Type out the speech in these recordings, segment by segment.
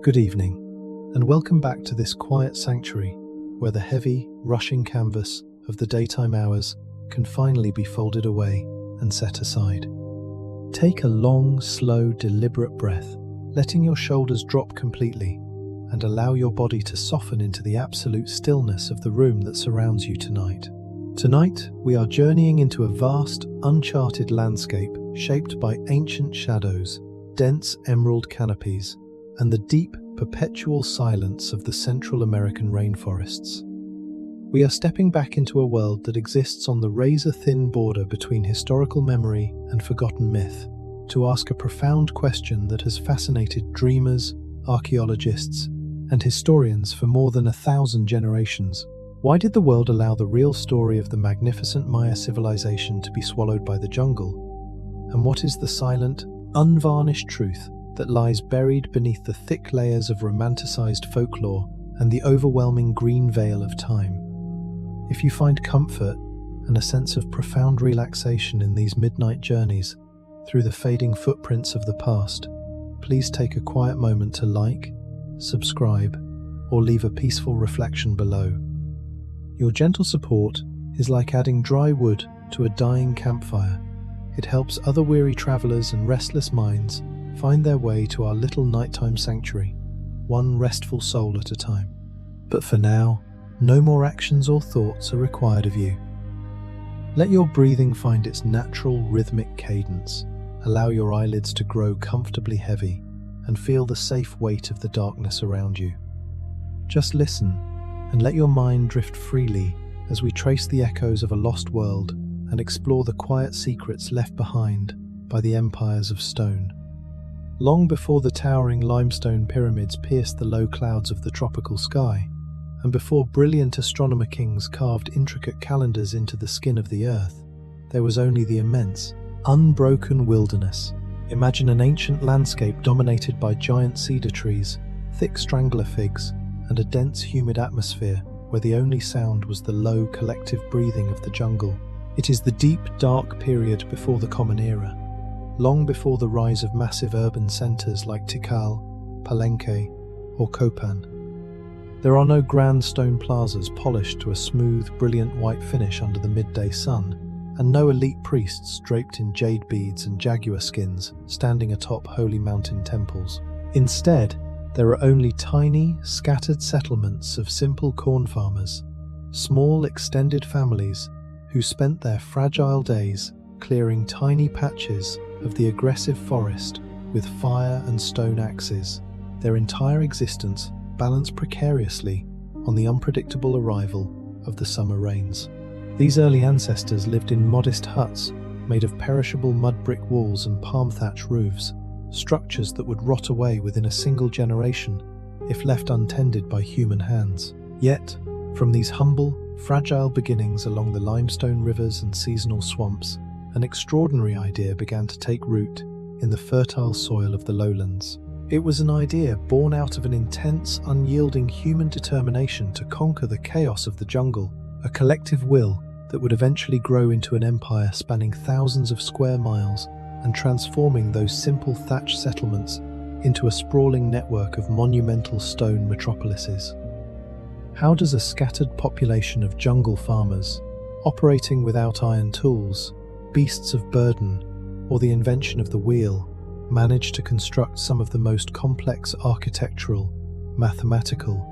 Good evening, and welcome back to this quiet sanctuary where the heavy, rushing canvas of the daytime hours can finally be folded away and set aside. Take a long, slow, deliberate breath, letting your shoulders drop completely, and allow your body to soften into the absolute stillness of the room that surrounds you tonight. Tonight, we are journeying into a vast, uncharted landscape shaped by ancient shadows, dense emerald canopies, and the deep, perpetual silence of the Central American rainforests. We are stepping back into a world that exists on the razor-thin border between historical memory and forgotten myth, to ask a profound question that has fascinated dreamers, archaeologists, and historians for more than 1,000 generations. Why did the world allow the real story of the magnificent Maya civilization to be swallowed by the jungle? And what is the silent, unvarnished truth that lies buried beneath the thick layers of romanticized folklore and the overwhelming green veil of time? If you find comfort and a sense of profound relaxation in these midnight journeys through the fading footprints of the past, please take a quiet moment to like, subscribe, or leave a peaceful reflection below. Your gentle support is like adding dry wood to a dying campfire. It helps other weary travelers and restless minds find their way to our little nighttime sanctuary, one restful soul at a time. But for now, no more actions or thoughts are required of you. Let your breathing find its natural rhythmic cadence. Allow your eyelids to grow comfortably heavy and feel the safe weight of the darkness around you. Just listen and let your mind drift freely as we trace the echoes of a lost world and explore the quiet secrets left behind by the empires of stone. Long before the towering limestone pyramids pierced the low clouds of the tropical sky, and before brilliant astronomer kings carved intricate calendars into the skin of the earth, there was only the immense, unbroken wilderness. Imagine an ancient landscape dominated by giant cedar trees, thick strangler figs, and a dense, humid atmosphere where the only sound was the low, collective breathing of the jungle. It is the deep, dark period before the Common Era, long before the rise of massive urban centres like Tikal, Palenque, or Copan. There are no grand stone plazas polished to a smooth, brilliant white finish under the midday sun, and no elite priests draped in jade beads and jaguar skins standing atop holy mountain temples. Instead, there are only tiny, scattered settlements of simple corn farmers, small extended families who spent their fragile days clearing tiny patches of the aggressive forest with fire and stone axes, their entire existence balanced precariously on the unpredictable arrival of the summer rains. These early ancestors lived in modest huts made of perishable mud brick walls and palm thatch roofs, structures that would rot away within a single generation if left untended by human hands. Yet, from these humble, fragile beginnings along the limestone rivers and seasonal swamps, an extraordinary idea began to take root in the fertile soil of the lowlands. It was an idea born out of an intense, unyielding human determination to conquer the chaos of the jungle, a collective will that would eventually grow into an empire spanning thousands of square miles and transforming those simple thatched settlements into a sprawling network of monumental stone metropolises. How does a scattered population of jungle farmers, operating without iron tools, beasts of burden, or the invention of the wheel, manage to construct some of the most complex architectural, mathematical,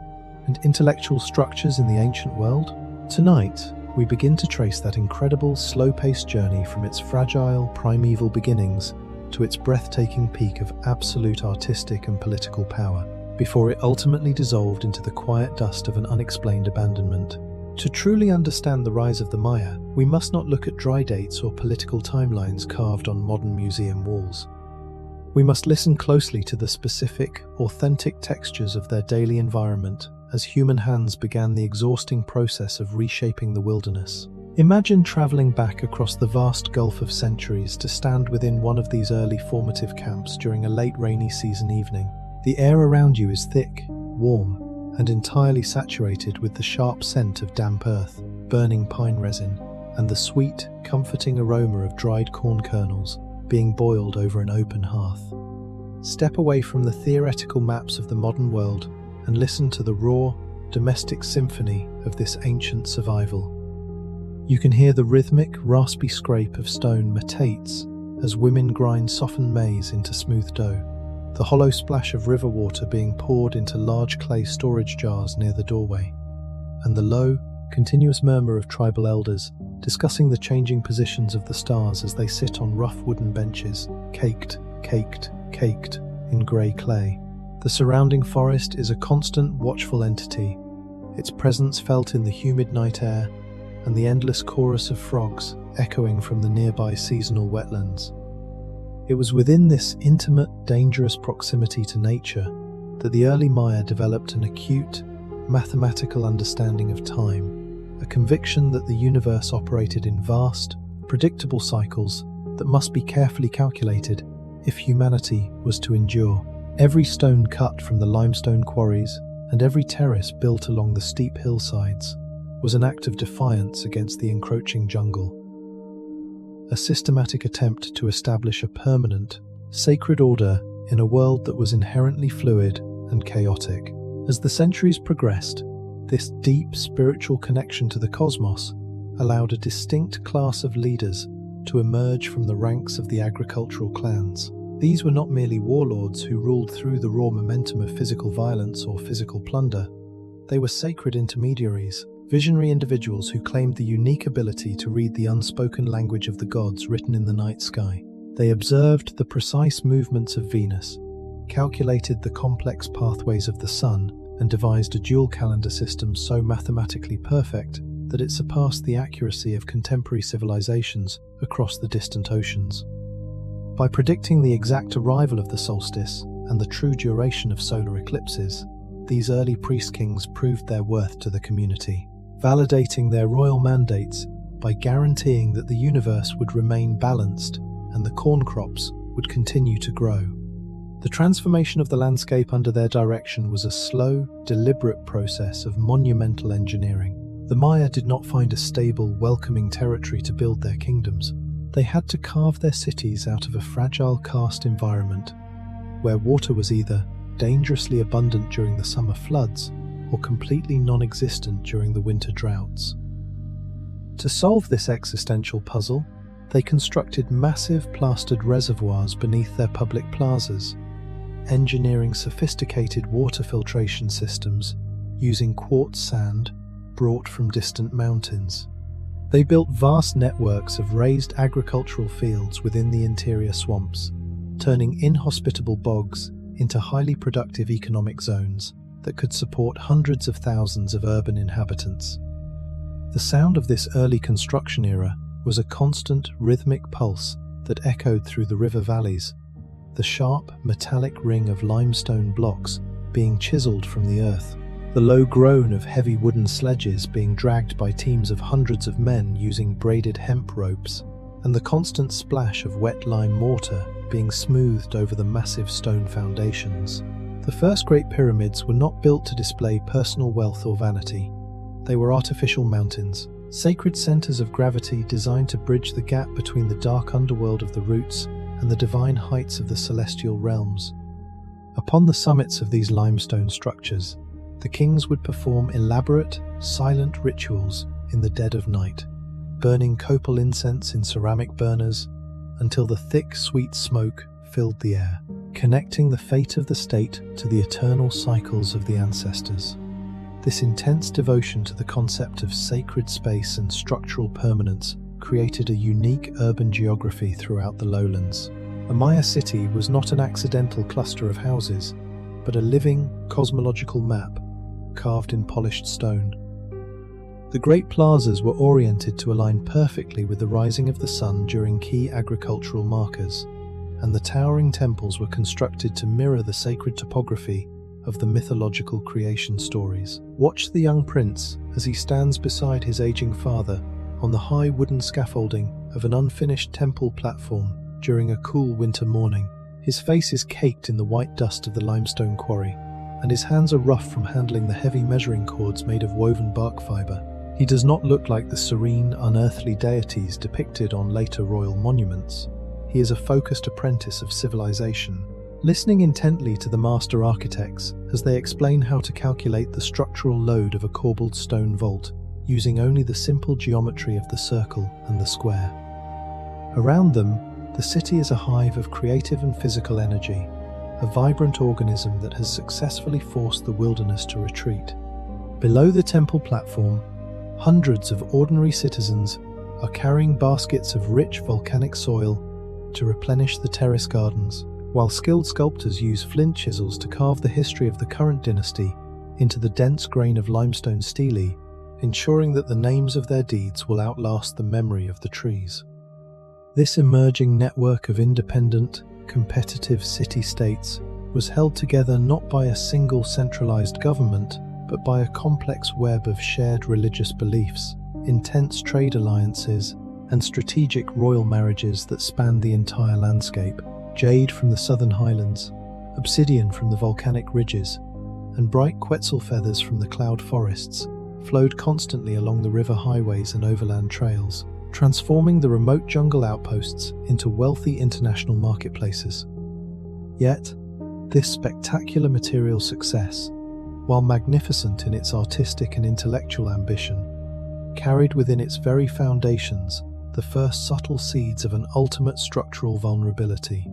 and intellectual structures in the ancient world? Tonight, we begin to trace that incredible, slow-paced journey from its fragile, primeval beginnings to its breathtaking peak of absolute artistic and political power, before it ultimately dissolved into the quiet dust of an unexplained abandonment. To truly understand the rise of the Maya, we must not look at dry dates or political timelines carved on modern museum walls. We must listen closely to the specific, authentic textures of their daily environment as human hands began the exhausting process of reshaping the wilderness. Imagine traveling back across the vast gulf of centuries to stand within one of these early formative camps during a late rainy season evening. The air around you is thick, warm, and entirely saturated with the sharp scent of damp earth, burning pine resin, and the sweet, comforting aroma of dried corn kernels being boiled over an open hearth. step away from the theoretical maps of the modern world and listen to the raw, domestic symphony of this ancient survival. You can hear the rhythmic, raspy scrape of stone metates as women grind softened maize into smooth dough, the hollow splash of river water being poured into large clay storage jars near the doorway, and the low, continuous murmur of tribal elders discussing the changing positions of the stars as they sit on rough wooden benches, caked in grey clay. The surrounding forest is a constant, watchful entity, its presence felt in the humid night air and the endless chorus of frogs echoing from the nearby seasonal wetlands. It was within this intimate, dangerous proximity to nature that the early Maya developed an acute, mathematical understanding of time, a conviction that the universe operated in vast, predictable cycles that must be carefully calculated if humanity was to endure. Every stone cut from the limestone quarries and every terrace built along the steep hillsides was an act of defiance against the encroaching jungle, a systematic attempt to establish a permanent, sacred order in a world that was inherently fluid and chaotic. As the centuries progressed, this deep spiritual connection to the cosmos allowed a distinct class of leaders to emerge from the ranks of the agricultural clans. These were not merely warlords who ruled through the raw momentum of physical violence or physical plunder. They were sacred intermediaries, visionary individuals who claimed the unique ability to read the unspoken language of the gods written in the night sky. They observed the precise movements of Venus, calculated the complex pathways of the sun, and devised a dual calendar system so mathematically perfect that it surpassed the accuracy of contemporary civilizations across the distant oceans. By predicting the exact arrival of the solstice and the true duration of solar eclipses, these early priest-kings proved their worth to the community, validating their royal mandates by guaranteeing that the universe would remain balanced and the corn crops would continue to grow. The transformation of the landscape under their direction was a slow, deliberate process of monumental engineering. The Maya did not find a stable, welcoming territory to build their kingdoms. They had to carve their cities out of a fragile karst environment, where water was either dangerously abundant during the summer floods or completely non-existent during the winter droughts. To solve this existential puzzle, they constructed massive plastered reservoirs beneath their public plazas, engineering sophisticated water filtration systems using quartz sand brought from distant mountains. They built vast networks of raised agricultural fields within the interior swamps, turning inhospitable bogs into highly productive economic zones that could support hundreds of thousands of urban inhabitants. The sound of this early construction era was a constant, rhythmic pulse that echoed through the river valleys, the sharp, metallic ring of limestone blocks being chiseled from the earth, the low groan of heavy wooden sledges being dragged by teams of hundreds of men using braided hemp ropes, and the constant splash of wet lime mortar being smoothed over the massive stone foundations. The first great pyramids were not built to display personal wealth or vanity. They were artificial mountains, sacred centers of gravity designed to bridge the gap between the dark underworld of the roots and the divine heights of the celestial realms. Upon the summits of these limestone structures, the kings would perform elaborate, silent rituals in the dead of night, burning copal incense in ceramic burners until the thick, sweet smoke filled the air, connecting the fate of the state to the eternal cycles of the ancestors. This intense devotion to the concept of sacred space and structural permanence created a unique urban geography throughout the lowlands. A Maya city was not an accidental cluster of houses, but a living, cosmological map carved in polished stone. The great plazas were oriented to align perfectly with the rising of the sun during key agricultural markers, and the towering temples were constructed to mirror the sacred topography of the mythological creation stories. Watch the young prince as he stands beside his aging father on the high wooden scaffolding of an unfinished temple platform during a cool winter morning. His face is caked in the white dust of the limestone quarry, and his hands are rough from handling the heavy measuring cords made of woven bark fiber. He does not look like the serene, unearthly deities depicted on later royal monuments. He is a focused apprentice of civilization, listening intently to the master architects as they explain how to calculate the structural load of a corbelled stone vault using only the simple geometry of the circle and the square. Around them, the city is a hive of creative and physical energy, a vibrant organism that has successfully forced the wilderness to retreat. Below the temple platform, hundreds of ordinary citizens are carrying baskets of rich volcanic soil to replenish the terrace gardens, while skilled sculptors use flint chisels to carve the history of the current dynasty into the dense grain of limestone stele, ensuring that the names of their deeds will outlast the memory of the trees. This emerging network of independent, competitive city-states was held together not by a single centralized government, but by a complex web of shared religious beliefs, intense trade alliances, and strategic royal marriages that spanned the entire landscape. Jade from the southern highlands, obsidian from the volcanic ridges, and bright quetzal feathers from the cloud forests flowed constantly along the river highways and overland trails, transforming the remote jungle outposts into wealthy international marketplaces. Yet, this spectacular material success, while magnificent in its artistic and intellectual ambition, carried within its very foundations the first subtle seeds of an ultimate structural vulnerability.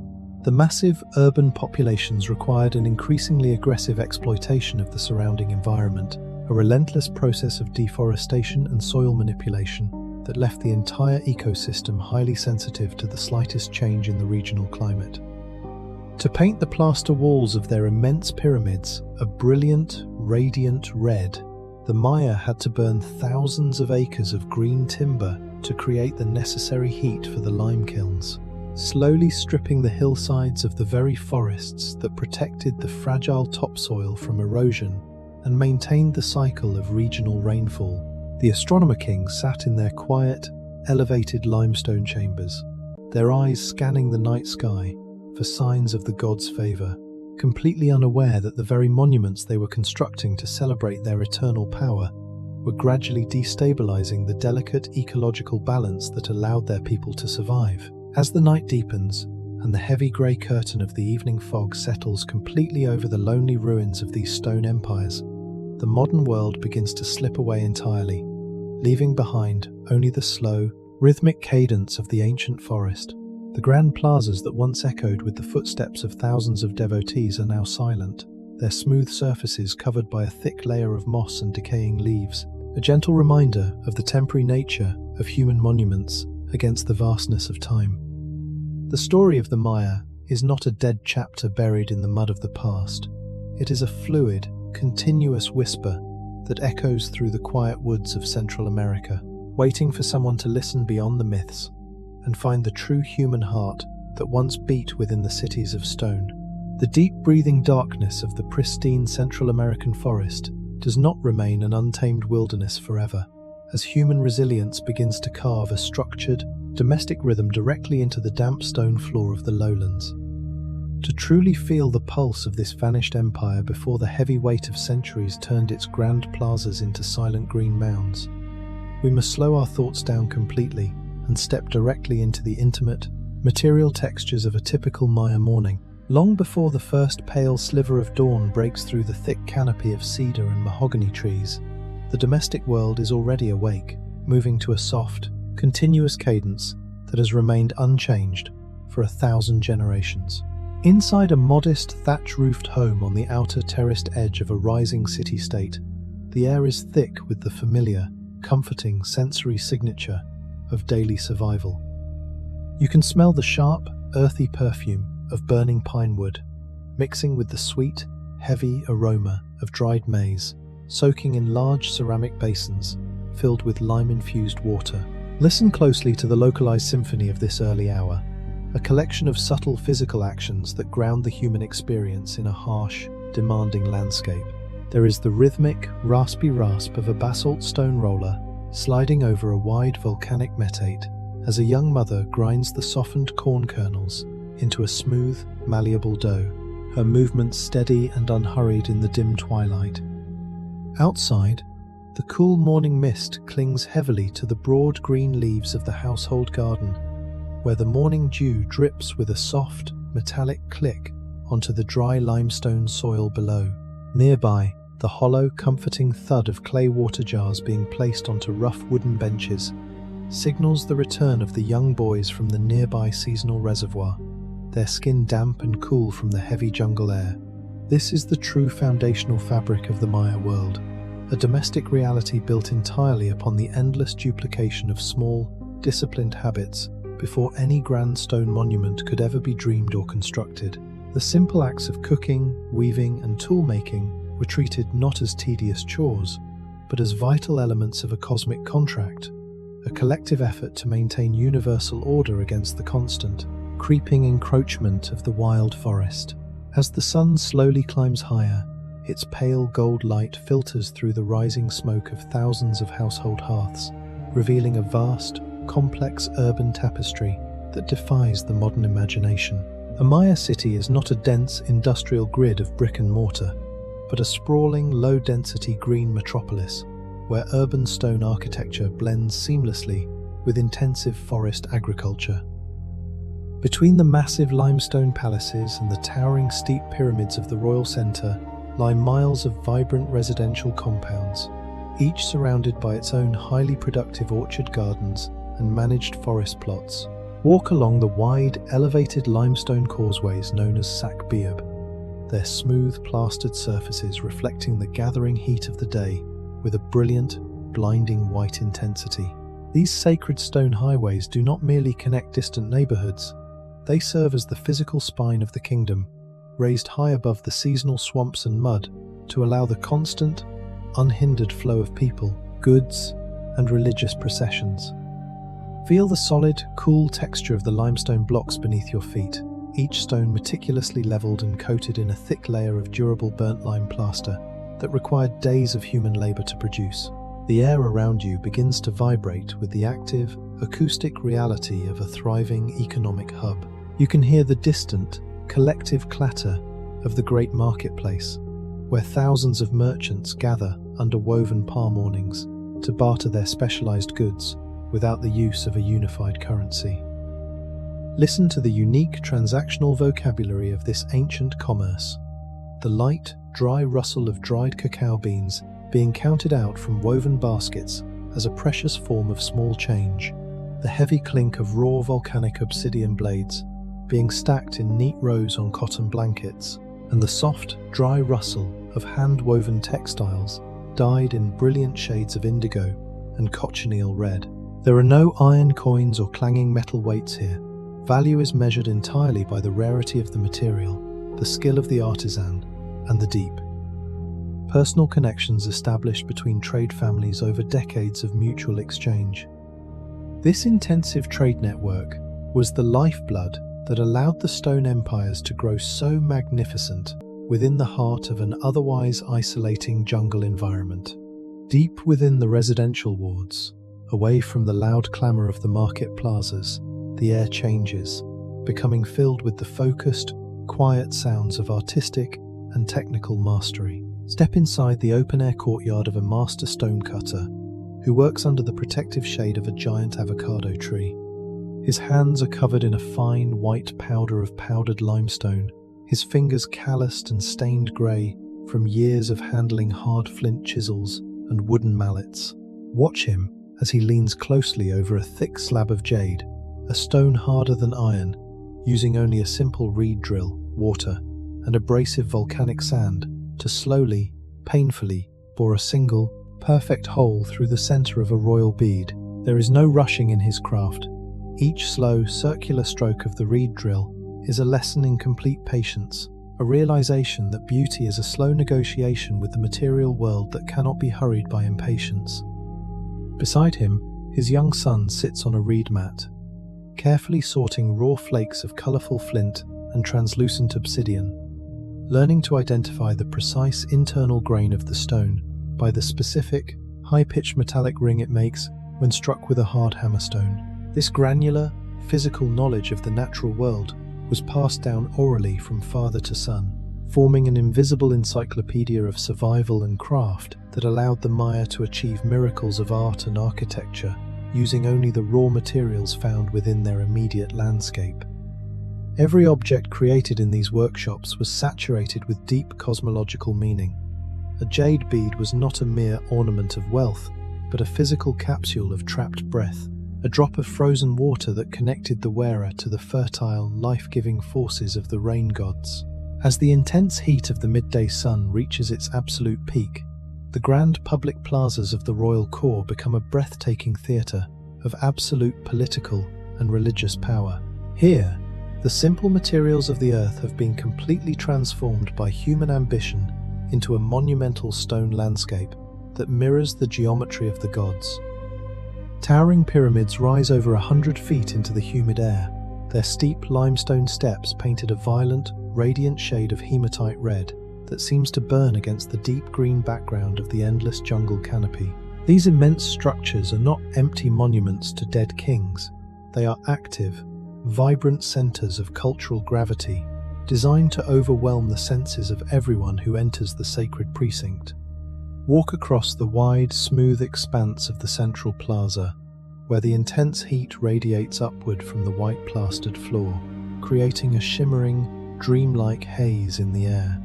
The massive urban populations required an increasingly aggressive exploitation of the surrounding environment, a relentless process of deforestation and soil manipulation that left the entire ecosystem highly sensitive to the slightest change in the regional climate. To paint the plaster walls of their immense pyramids a brilliant, radiant red, the Maya had to burn thousands of acres of green timber to create the necessary heat for the lime kilns, slowly stripping the hillsides of the very forests that protected the fragile topsoil from erosion and maintained the cycle of regional rainfall. The astronomer kings sat in their quiet, elevated limestone chambers, their eyes scanning the night sky for signs of the gods' favor, completely unaware that the very monuments they were constructing to celebrate their eternal power were gradually destabilizing the delicate ecological balance that allowed their people to survive. As the night deepens and the heavy grey curtain of the evening fog settles completely over the lonely ruins of these stone empires, the modern world begins to slip away entirely, leaving behind only the slow, rhythmic cadence of the ancient forest. The grand plazas that once echoed with the footsteps of thousands of devotees are now silent, their smooth surfaces covered by a thick layer of moss and decaying leaves, a gentle reminder of the temporary nature of human monuments against the vastness of time. The story of the Maya is not a dead chapter buried in the mud of the past. It is a fluid, continuous whisper that echoes through the quiet woods of Central America, waiting for someone to listen beyond the myths and find the true human heart that once beat within the cities of stone. The deep-breathing darkness of the pristine Central American forest does not remain an untamed wilderness forever, as human resilience begins to carve a structured, domestic rhythm directly into the damp stone floor of the lowlands. To truly feel the pulse of this vanished empire before the heavy weight of centuries turned its grand plazas into silent green mounds, we must slow our thoughts down completely and step directly into the intimate, material textures of a typical Maya morning. Long before the first pale sliver of dawn breaks through the thick canopy of cedar and mahogany trees, the domestic world is already awake, moving to a soft, continuous cadence that has remained unchanged for 1,000 generations. Inside a modest thatch-roofed home on the outer terraced edge of a rising city-state, the air is thick with the familiar, comforting sensory signature of daily survival. You can smell the sharp, earthy perfume of burning pine wood, mixing with the sweet, heavy aroma of dried maize, soaking in large ceramic basins filled with lime-infused water. Listen closely to the localized symphony of this early hour, a collection of subtle physical actions that ground the human experience in a harsh, demanding landscape. There is the rhythmic, raspy rasp of a basalt stone roller sliding over a wide volcanic metate as a young mother grinds the softened corn kernels into a smooth, malleable dough, her movements steady and unhurried in the dim twilight. Outside, the cool morning mist clings heavily to the broad green leaves of the household garden, where the morning dew drips with a soft, metallic click onto the dry limestone soil below. Nearby, the hollow, comforting thud of clay water jars being placed onto rough wooden benches signals the return of the young boys from the nearby seasonal reservoir, their skin damp and cool from the heavy jungle air. This is the true foundational fabric of the Maya world, a domestic reality built entirely upon the endless duplication of small, disciplined habits before any grand stone monument could ever be dreamed or constructed. The simple acts of cooking, weaving, and tool-making were treated not as tedious chores, but as vital elements of a cosmic contract, a collective effort to maintain universal order against the constant, creeping encroachment of the wild forest. As the sun slowly climbs higher, its pale gold light filters through the rising smoke of thousands of household hearths, revealing a vast, complex urban tapestry that defies the modern imagination. A Maya city is not a dense industrial grid of brick and mortar, but a sprawling, low-density green metropolis where urban stone architecture blends seamlessly with intensive forest agriculture. Between the massive limestone palaces and the towering steep pyramids of the royal centre lie miles of vibrant residential compounds, each surrounded by its own highly productive orchard gardens and managed forest plots. Walk along the wide, elevated limestone causeways known as Sakbiab, their smooth, plastered surfaces reflecting the gathering heat of the day with a brilliant, blinding white intensity. These sacred stone highways do not merely connect distant neighborhoods, they serve as the physical spine of the kingdom, raised high above the seasonal swamps and mud to allow the constant, unhindered flow of people, goods, and religious processions. Feel the solid, cool texture of the limestone blocks beneath your feet, each stone meticulously leveled and coated in a thick layer of durable burnt lime plaster that required days of human labor to produce. The air around you begins to vibrate with the active, acoustic reality of a thriving economic hub. You can hear the distant, collective clatter of the great marketplace, where thousands of merchants gather under woven palm awnings to barter their specialized goods without the use of a unified currency. Listen to the unique transactional vocabulary of this ancient commerce. The light, dry rustle of dried cacao beans being counted out from woven baskets as a precious form of small change. The heavy clink of raw volcanic obsidian blades being stacked in neat rows on cotton blankets, and the soft, dry rustle of hand-woven textiles dyed in brilliant shades of indigo and cochineal red. There are no iron coins or clanging metal weights here. Value is measured entirely by the rarity of the material, the skill of the artisan, and the deep, personal connections established between trade families over decades of mutual exchange. This intensive trade network was the lifeblood that allowed the stone empires to grow so magnificent within the heart of an otherwise isolating jungle environment. Deep within the residential wards, away from the loud clamor of the market plazas, the air changes, becoming filled with the focused, quiet sounds of artistic and technical mastery. Step inside the open-air courtyard of a master stonecutter who works under the protective shade of a giant avocado tree. His hands are covered in a fine white powder of powdered limestone, his fingers calloused and stained grey from years of handling hard flint chisels and wooden mallets. Watch him as he leans closely over a thick slab of jade, a stone harder than iron, using only a simple reed drill, water, and abrasive volcanic sand to slowly, painfully bore a single, perfect hole through the center of a royal bead. There is no rushing in his craft. Each slow, circular stroke of the reed drill is a lesson in complete patience, a realization that beauty is a slow negotiation with the material world that cannot be hurried by impatience. Beside him, his young son sits on a reed mat, carefully sorting raw flakes of colorful flint and translucent obsidian, learning to identify the precise internal grain of the stone by the specific, high-pitched metallic ring it makes when struck with a hard hammerstone. This granular, physical knowledge of the natural world was passed down orally from father to son, forming an invisible encyclopedia of survival and craft that allowed the Maya to achieve miracles of art and architecture, using only the raw materials found within their immediate landscape. Every object created in these workshops was saturated with deep cosmological meaning. A jade bead was not a mere ornament of wealth, but a physical capsule of trapped breath, a drop of frozen water that connected the wearer to the fertile, life-giving forces of the rain gods. As the intense heat of the midday sun reaches its absolute peak, the grand public plazas of the royal core become a breathtaking theatre of absolute political and religious power. Here, the simple materials of the earth have been completely transformed by human ambition into a monumental stone landscape that mirrors the geometry of the gods. Towering pyramids rise over 100 feet into the humid air, their steep limestone steps painted a violent, radiant shade of hematite red that seems to burn against the deep green background of the endless jungle canopy. These immense structures are not empty monuments to dead kings. They are active, vibrant centers of cultural gravity, designed to overwhelm the senses of everyone who enters the sacred precinct. Walk across the wide, smooth expanse of the central plaza, where the intense heat radiates upward from the white plastered floor, creating a shimmering, dreamlike haze in the air.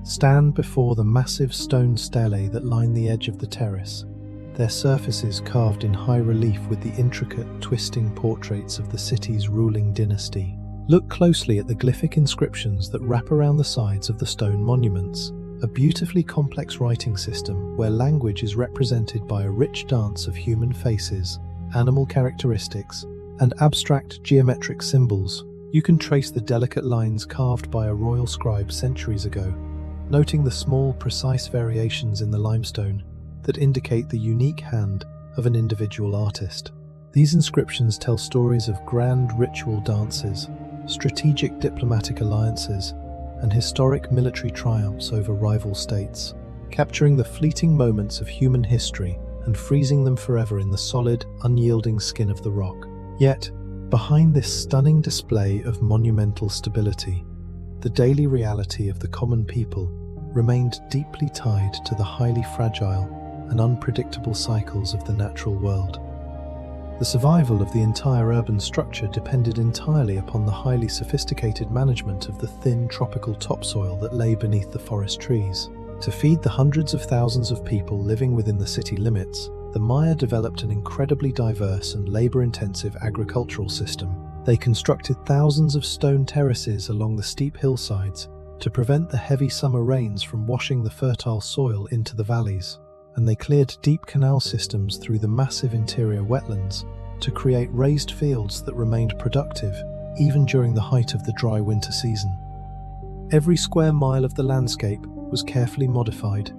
Stand before the massive stone stelae that line the edge of the terrace, their surfaces carved in high relief with the intricate, twisting portraits of the city's ruling dynasty. Look closely at the glyphic inscriptions that wrap around the sides of the stone monuments, a beautifully complex writing system where language is represented by a rich dance of human faces, animal characteristics, and abstract geometric symbols. You can trace the delicate lines carved by a royal scribe centuries ago, noting the small, precise variations in the limestone that indicate the unique hand of an individual artist. These inscriptions tell stories of grand ritual dances, strategic diplomatic alliances, and historic military triumphs over rival states, capturing the fleeting moments of human history and freezing them forever in the solid, unyielding skin of the rock. Yet, behind this stunning display of monumental stability, the daily reality of the common people remained deeply tied to the highly fragile and unpredictable cycles of the natural world. The survival of the entire urban structure depended entirely upon the highly sophisticated management of the thin tropical topsoil that lay beneath the forest trees. To feed the hundreds of thousands of people living within the city limits, the Maya developed an incredibly diverse and labor-intensive agricultural system. They constructed thousands of stone terraces along the steep hillsides to prevent the heavy summer rains from washing the fertile soil into the valleys, and they cleared deep canal systems through the massive interior wetlands to create raised fields that remained productive even during the height of the dry winter season. Every square mile of the landscape was carefully modified,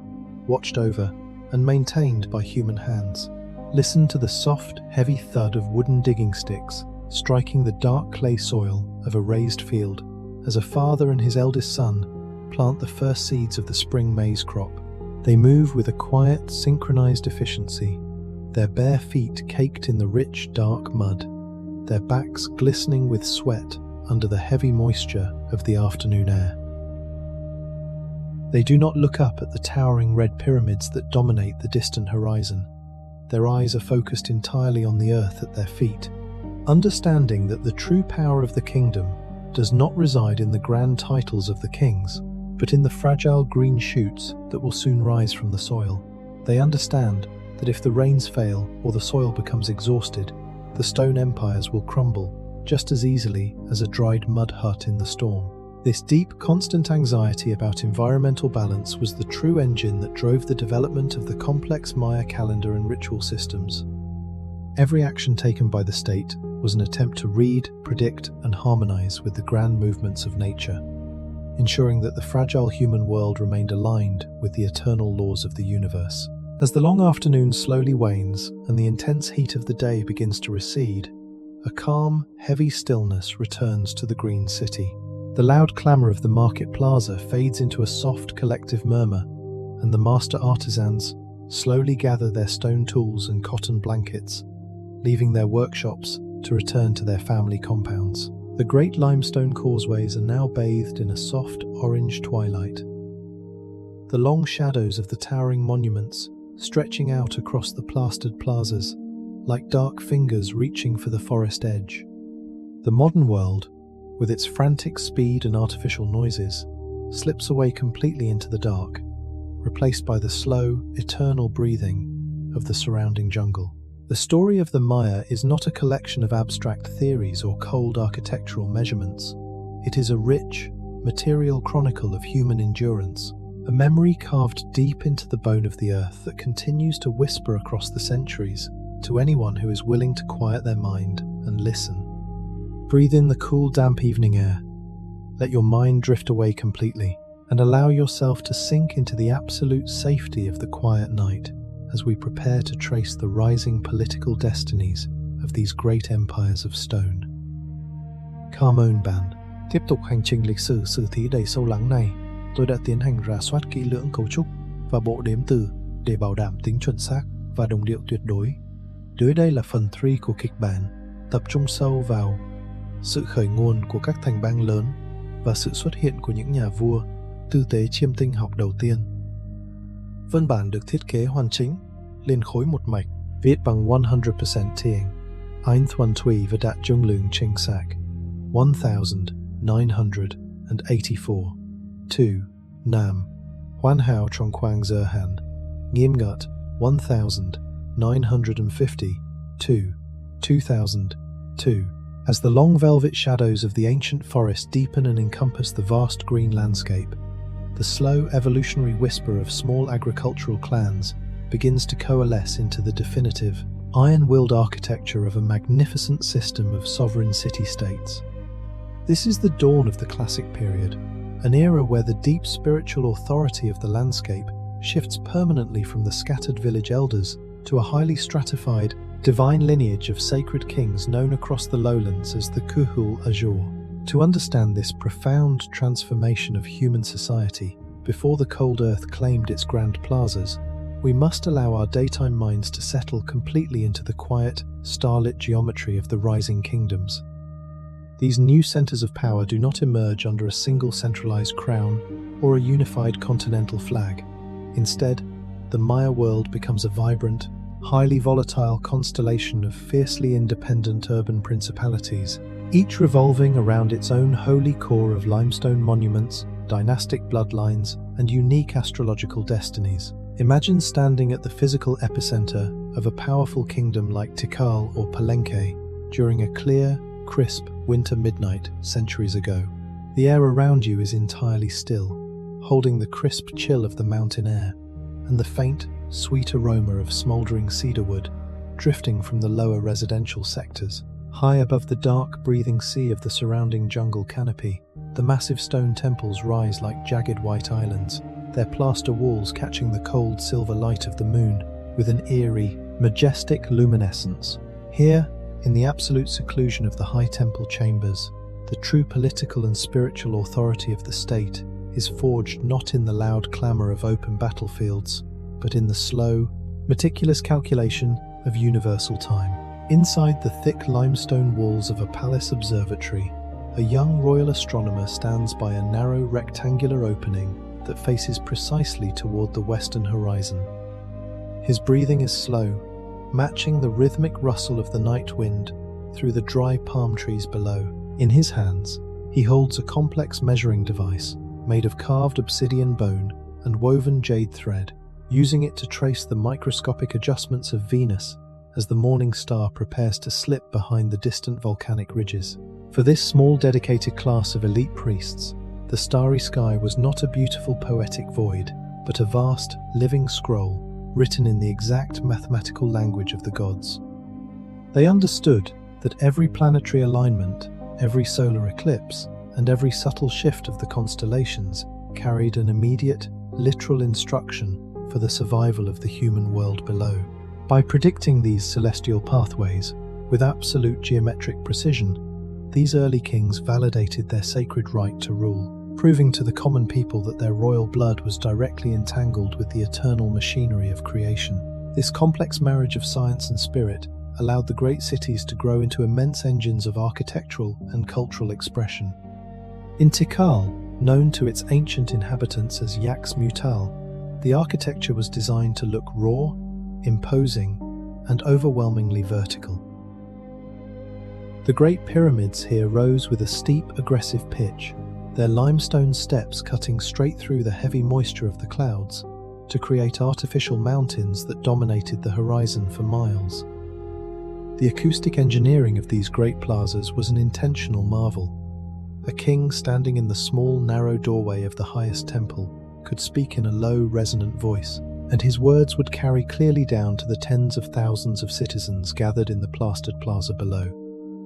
watched over, and maintained by human hands. Listen to the soft, heavy thud of wooden digging sticks striking the dark clay soil of a raised field as a father and his eldest son plant the first seeds of the spring maize crop. They move with a quiet, synchronized efficiency, their bare feet caked in the rich, dark mud, their backs glistening with sweat under the heavy moisture of the afternoon air. They do not look up at the towering red pyramids that dominate the distant horizon. Their eyes are focused entirely on the earth at their feet, understanding that the true power of the kingdom does not reside in the grand titles of the kings, but in the fragile green shoots that will soon rise from the soil. They understand that if the rains fail or the soil becomes exhausted, the stone empires will crumble just as easily as a dried mud hut in the storm. This deep, constant anxiety about environmental balance was the true engine that drove the development of the complex Maya calendar and ritual systems. Every action taken by the state was an attempt to read, predict, and harmonize with the grand movements of nature, ensuring that the fragile human world remained aligned with the eternal laws of the universe. As the long afternoon slowly wanes and the intense heat of the day begins to recede, a calm, heavy stillness returns to the green city. The loud clamor of the market plaza fades into a soft collective murmur, and the master artisans slowly gather their stone tools and cotton blankets, leaving their workshops to return to their family compounds. The great limestone causeways are now bathed in a soft orange twilight. The long shadows of the towering monuments stretching out across the plastered plazas, like dark fingers reaching for the forest edge. The modern world, with its frantic speed and artificial noises, slips away completely into the dark, replaced by the slow, eternal breathing of the surrounding jungle. The story of the Maya is not a collection of abstract theories or cold architectural measurements. It is a rich, material chronicle of human endurance, a memory carved deep into the bone of the earth that continues to whisper across the centuries to anyone who is willing to quiet their mind and listen. Breathe in the cool, damp evening air. Let your mind drift away completely and allow yourself to sink into the absolute safety of the quiet night as we prepare to trace the rising political destinies of these great empires of stone. Copan. Tiếp tục hành trình lịch sử sử thí đầy sâu lắng này, tôi đã tiến hành rà soát kỹ lưỡng cấu trúc và bộ đếm từ để bảo đảm tính chuẩn xác và đồng điệu tuyệt đối. Dưới đây là phần 3 của kịch bản, tập trung sâu vào sự khởi nguồn của các thành bang lớn và sự xuất hiện của những nhà vua tư tế chiêm tinh học đầu tiên. Văn bản được thiết kế hoàn chỉnh, liền khối một mạch, viết bằng 100% tiếng. Ein thuần thủy và đạt dung lượng chính xác. 1984. 2. Nam. Hoàn hảo trong khoảng giờ hạn. Nghiêm ngặt. 1950. 2002. As the long velvet shadows of the ancient forest deepen and encompass the vast green landscape, the slow evolutionary whisper of small agricultural clans begins to coalesce into the definitive, iron-willed architecture of a magnificent system of sovereign city-states. This is the dawn of the classic period, an era where the deep spiritual authority of the landscape shifts permanently from the scattered village elders to a highly stratified, divine lineage of sacred kings known across the lowlands as the Kuhul Azur. To understand this profound transformation of human society before the cold earth claimed its grand plazas, we must allow our daytime minds to settle completely into the quiet, starlit geometry of the rising kingdoms. These new centers of power do not emerge under a single centralized crown or a unified continental flag. Instead, the Maya world becomes a vibrant, highly volatile constellation of fiercely independent urban principalities, each revolving around its own holy core of limestone monuments, dynastic bloodlines, and unique astrological destinies. Imagine standing at the physical epicenter of a powerful kingdom like Tikal or Palenque during a clear, crisp winter midnight centuries ago. The air around you is entirely still, holding the crisp chill of the mountain air and the faint, sweet aroma of smoldering cedarwood drifting from the lower residential sectors. High above the dark, breathing sea of the surrounding jungle canopy, the massive stone temples rise like jagged white islands, their plaster walls catching the cold silver light of the moon with an eerie, majestic luminescence. Here, in the absolute seclusion of the high temple chambers, the true political and spiritual authority of the state is forged not in the loud clamour of open battlefields, but in the slow, meticulous calculation of universal time. Inside the thick limestone walls of a palace observatory, a young royal astronomer stands by a narrow rectangular opening that faces precisely toward the western horizon. His breathing is slow, matching the rhythmic rustle of the night wind through the dry palm trees below. In his hands, he holds a complex measuring device made of carved obsidian bone and woven jade thread, using it to trace the microscopic adjustments of Venus as the morning star prepares to slip behind the distant volcanic ridges. For this small dedicated class of elite priests, the starry sky was not a beautiful poetic void, but a vast, living scroll written in the exact mathematical language of the gods. They understood that every planetary alignment, every solar eclipse, and every subtle shift of the constellations carried an immediate, literal instruction for the survival of the human world below. By predicting these celestial pathways with absolute geometric precision, these early kings validated their sacred right to rule, proving to the common people that their royal blood was directly entangled with the eternal machinery of creation. This complex marriage of science and spirit allowed the great cities to grow into immense engines of architectural and cultural expression. In Tikal, known to its ancient inhabitants as Yaks Mutal, the architecture was designed to look raw, imposing, and overwhelmingly vertical. The Great Pyramids here rose with a steep, aggressive pitch, their limestone steps cutting straight through the heavy moisture of the clouds to create artificial mountains that dominated the horizon for miles. The acoustic engineering of these great plazas was an intentional marvel. A king standing in the small, narrow doorway of the highest temple could speak in a low, resonant voice, and his words would carry clearly down to the tens of thousands of citizens gathered in the plastered plaza below,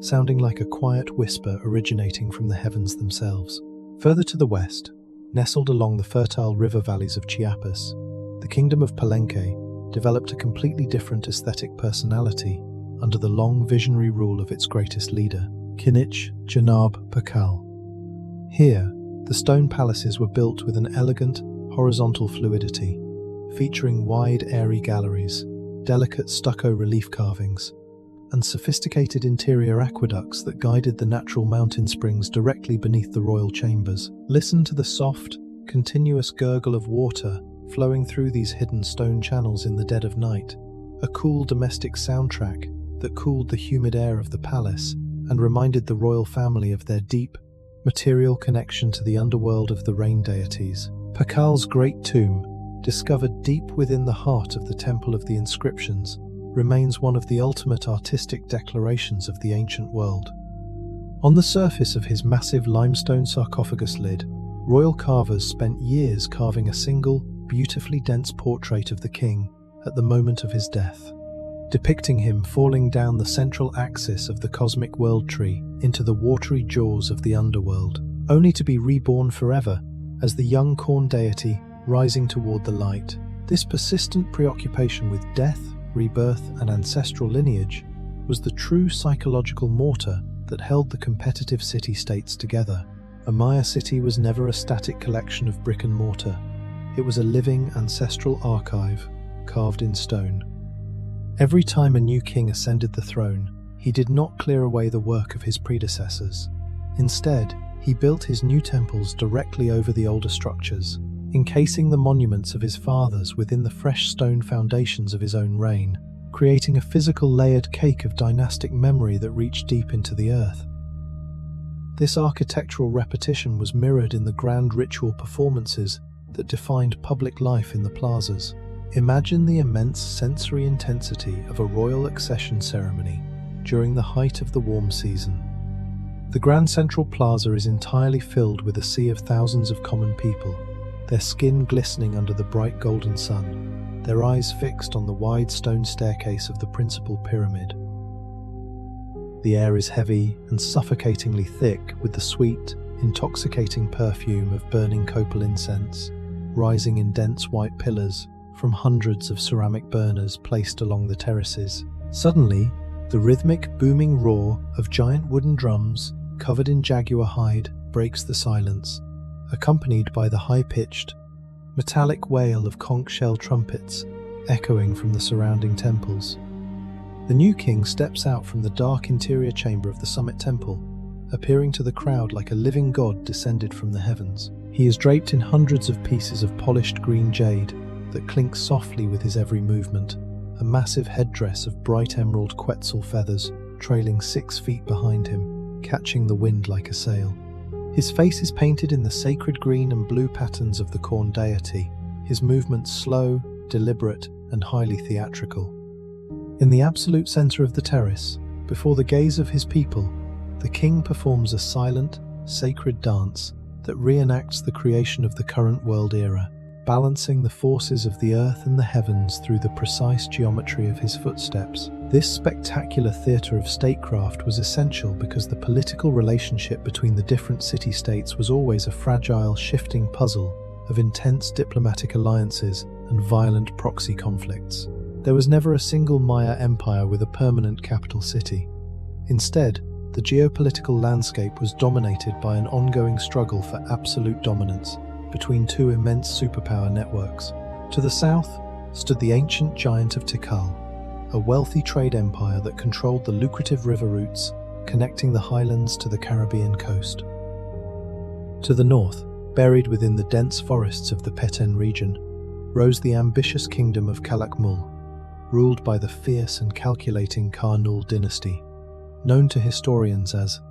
sounding like a quiet whisper originating from the heavens themselves. Further to the west, nestled along the fertile river valleys of Chiapas, the kingdom of Palenque developed a completely different aesthetic personality under the long visionary rule of its greatest leader, Kinich Janab Tikal. Here, the stone palaces were built with an elegant, horizontal fluidity, featuring wide, airy galleries, delicate stucco relief carvings, and sophisticated interior aqueducts that guided the natural mountain springs directly beneath the royal chambers. Listen to the soft, continuous gurgle of water flowing through these hidden stone channels in the dead of night, a cool domestic soundtrack that cooled the humid air of the palace and reminded the royal family of their deep, material connection to the underworld of the rain deities. Tikal's great tomb, discovered deep within the heart of the Temple of the Inscriptions, remains one of the ultimate artistic declarations of the ancient world. On the surface of his massive limestone sarcophagus lid, royal carvers spent years carving a single, beautifully dense portrait of the king at the moment of his death, depicting him falling down the central axis of the cosmic world tree into the watery jaws of the underworld, only to be reborn forever as the young corn deity rising toward the light. This persistent preoccupation with death, rebirth, and ancestral lineage was the true psychological mortar that held the competitive city-states together. A Maya city was never a static collection of brick and mortar. It was a living ancestral archive, carved in stone. Every time a new king ascended the throne, he did not clear away the work of his predecessors. Instead, he built his new temples directly over the older structures, encasing the monuments of his fathers within the fresh stone foundations of his own reign, creating a physical layered cake of dynastic memory that reached deep into the earth. This architectural repetition was mirrored in the grand ritual performances that defined public life in the plazas. Imagine the immense sensory intensity of a royal accession ceremony during the height of the warm season. The Grand Central Plaza is entirely filled with a sea of thousands of common people, their skin glistening under the bright golden sun, their eyes fixed on the wide stone staircase of the principal pyramid. The air is heavy and suffocatingly thick with the sweet, intoxicating perfume of burning copal incense, rising in dense white pillars from hundreds of ceramic burners placed along the terraces. Suddenly, the rhythmic, booming roar of giant wooden drums, covered in jaguar hide, breaks the silence, accompanied by the high-pitched, metallic wail of conch shell trumpets echoing from the surrounding temples. The new king steps out from the dark interior chamber of the summit temple, appearing to the crowd like a living god descended from the heavens. He is draped in hundreds of pieces of polished green jade that clinks softly with his every movement, a massive headdress of bright emerald quetzal feathers trailing 6 feet behind him, catching the wind like a sail. His face is painted in the sacred green and blue patterns of the corn deity, his movements slow, deliberate, and highly theatrical. In the absolute center of the terrace, before the gaze of his people, the king performs a silent, sacred dance that reenacts the creation of the current world era, balancing the forces of the earth and the heavens through the precise geometry of his footsteps. This spectacular theatre of statecraft was essential because the political relationship between the different city-states was always a fragile, shifting puzzle of intense diplomatic alliances and violent proxy conflicts. There was never a single Maya empire with a permanent capital city. Instead, the geopolitical landscape was dominated by an ongoing struggle for absolute dominance between two immense superpower networks. To the south stood the ancient giant of Tikal, a wealthy trade empire that controlled the lucrative river routes connecting the highlands to the Caribbean coast. To the north, buried within the dense forests of the Copan region, rose the ambitious kingdom of Calakmul, ruled by the fierce and calculating Karnul dynasty. known to historians as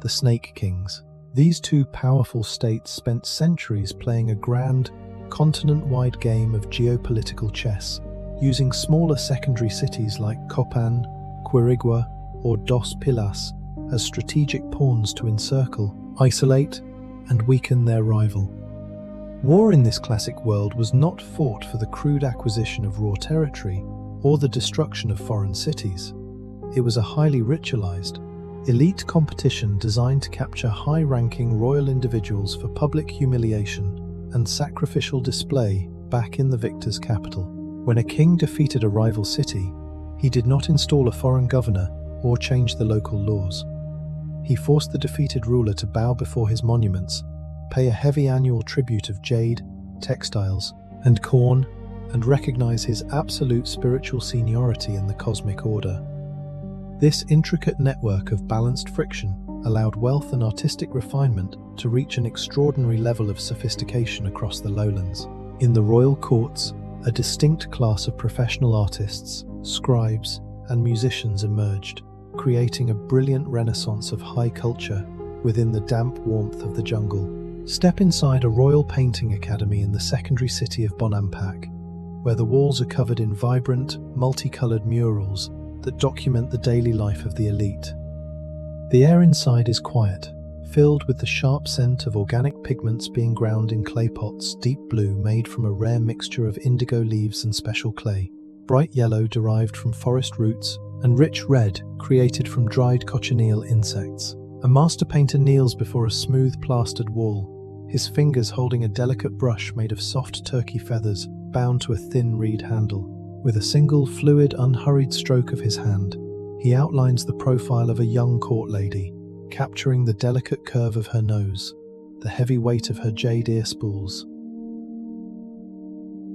the Snake Kings. These two powerful states spent centuries playing a grand, continent-wide game of geopolitical chess, using smaller secondary cities like Copan, Quirigua, or Dos Pilas as strategic pawns to encircle, isolate, and weaken their rival. War in this classic world was not fought for the crude acquisition of raw territory or the destruction of foreign cities. It was a highly ritualized, elite competition designed to capture high-ranking royal individuals for public humiliation and sacrificial display back in the victor's capital. When a king defeated a rival city, he did not install a foreign governor or change the local laws. He forced the defeated ruler to bow before his monuments, pay a heavy annual tribute of jade, textiles, and corn, and recognize his absolute spiritual seniority in the cosmic order. This intricate network of balanced friction allowed wealth and artistic refinement to reach an extraordinary level of sophistication across the lowlands. In the royal courts, a distinct class of professional artists, scribes, and musicians emerged, creating a brilliant renaissance of high culture within the damp warmth of the jungle. Step inside a royal painting academy in the secondary city of Bonampak, where the walls are covered in vibrant, multicolored murals that document the daily life of the elite. The air inside is quiet, filled with the sharp scent of organic pigments being ground in clay pots, deep blue made from a rare mixture of indigo leaves and special clay, bright yellow derived from forest roots, and rich red created from dried cochineal insects. A master painter kneels before a smooth plastered wall, his fingers holding a delicate brush made of soft turkey feathers bound to a thin reed handle. With a single fluid, unhurried stroke of his hand, he outlines the profile of a young court lady, capturing the delicate curve of her nose, the heavy weight of her jade ear spools,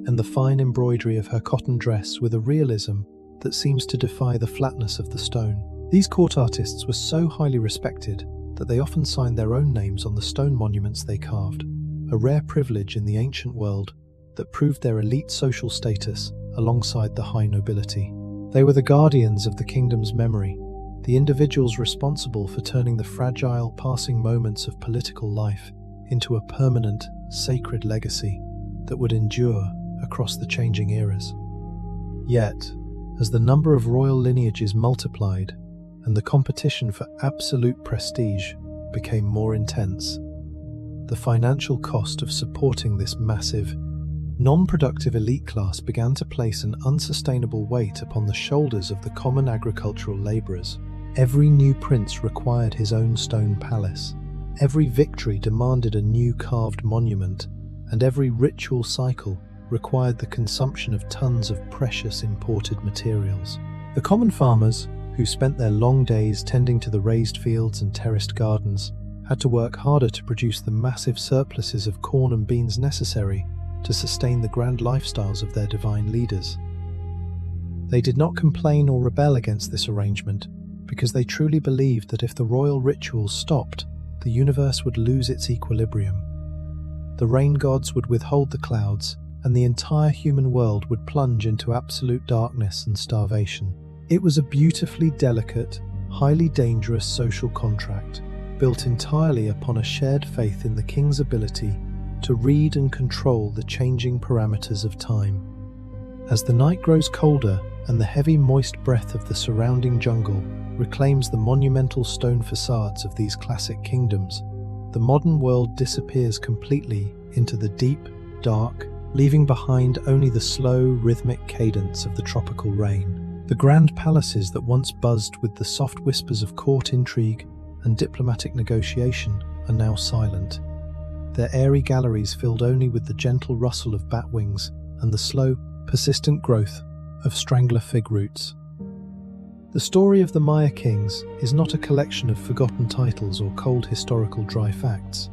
and the fine embroidery of her cotton dress with a realism that seems to defy the flatness of the stone. These court artists were so highly respected that they often signed their own names on the stone monuments they carved, a rare privilege in the ancient world that proved their elite social status alongside the high nobility. They were the guardians of the kingdom's memory, the individuals responsible for turning the fragile, passing moments of political life into a permanent, sacred legacy that would endure across the changing eras. Yet, as the number of royal lineages multiplied and the competition for absolute prestige became more intense, the financial cost of supporting this massive, non-productive elite class began to place an unsustainable weight upon the shoulders of the common agricultural labourers. Every new prince required his own stone palace. Every victory demanded a new carved monument, and every ritual cycle required the consumption of tons of precious imported materials. The common farmers, who spent their long days tending to the raised fields and terraced gardens, had to work harder to produce the massive surpluses of corn and beans necessary to sustain the grand lifestyles of their divine leaders. They did not complain or rebel against this arrangement because they truly believed that if the royal rituals stopped, the universe would lose its equilibrium. The rain gods would withhold the clouds, and the entire human world would plunge into absolute darkness and starvation. It was a beautifully delicate, highly dangerous social contract, built entirely upon a shared faith in the king's ability to read and control the changing parameters of time. As the night grows colder and the heavy moist breath of the surrounding jungle reclaims the monumental stone facades of these classic kingdoms, the modern world disappears completely into the deep, dark, leaving behind only the slow, rhythmic cadence of the tropical rain. The grand palaces that once buzzed with the soft whispers of court intrigue and diplomatic negotiation are now silent, their airy galleries filled only with the gentle rustle of bat wings and the slow, persistent growth of strangler fig roots. The story of the Maya kings is not a collection of forgotten titles or cold historical dry facts.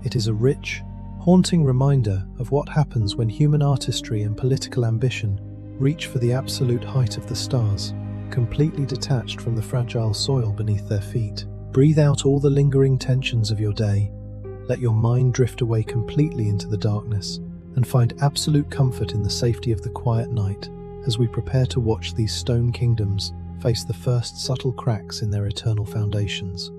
It is a rich, haunting reminder of what happens when human artistry and political ambition reach for the absolute height of the stars, completely detached from the fragile soil beneath their feet. Breathe out all the lingering tensions of your day. Let your mind drift away completely into the darkness and find absolute comfort in the safety of the quiet night as we prepare to watch these stone kingdoms face the first subtle cracks in their eternal foundations.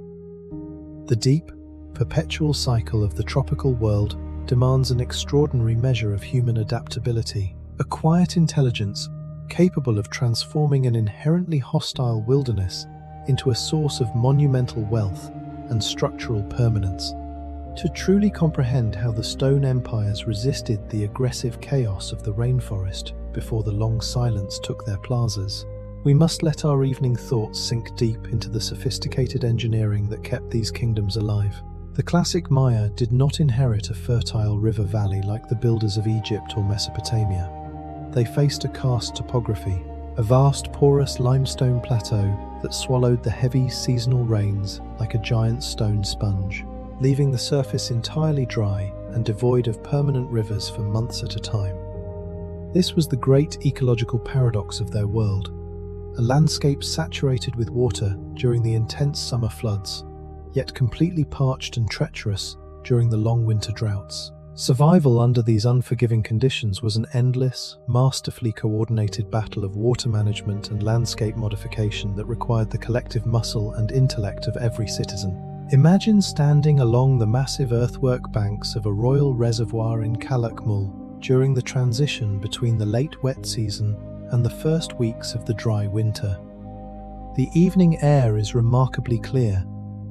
The deep, perpetual cycle of the tropical world demands an extraordinary measure of human adaptability, a quiet intelligence capable of transforming an inherently hostile wilderness into a source of monumental wealth and structural permanence. To truly comprehend how the stone empires resisted the aggressive chaos of the rainforest before the long silence took their plazas, we must let our evening thoughts sink deep into the sophisticated engineering that kept these kingdoms alive. The classic Maya did not inherit a fertile river valley like the builders of Egypt or Mesopotamia. They faced a karst topography, a vast porous limestone plateau that swallowed the heavy seasonal rains like a giant stone sponge, leaving the surface entirely dry and devoid of permanent rivers for months at a time. This was the great ecological paradox of their world, a landscape saturated with water during the intense summer floods, yet completely parched and treacherous during the long winter droughts. Survival under these unforgiving conditions was an endless, masterfully coordinated battle of water management and landscape modification that required the collective muscle and intellect of every citizen. Imagine standing along the massive earthwork banks of a royal reservoir in Palenque during the transition between the late wet season and the first weeks of the dry winter. The evening air is remarkably clear,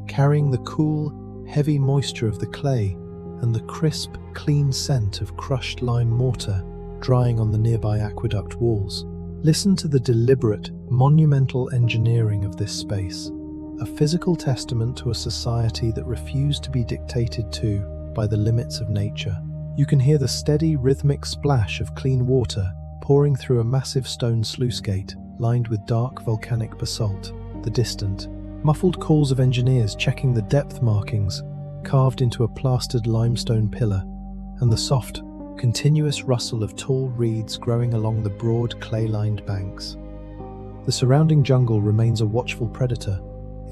carrying the cool, heavy moisture of the clay and the crisp, clean scent of crushed lime mortar drying on the nearby aqueduct walls. Listen to the deliberate, monumental engineering of this space, a physical testament to a society that refused to be dictated to by the limits of nature. You can hear the steady, rhythmic splash of clean water pouring through a massive stone sluice gate lined with dark volcanic basalt, the distant, muffled calls of engineers checking the depth markings carved into a plastered limestone pillar, and the soft, continuous rustle of tall reeds growing along the broad clay-lined banks. The surrounding jungle remains a watchful predator,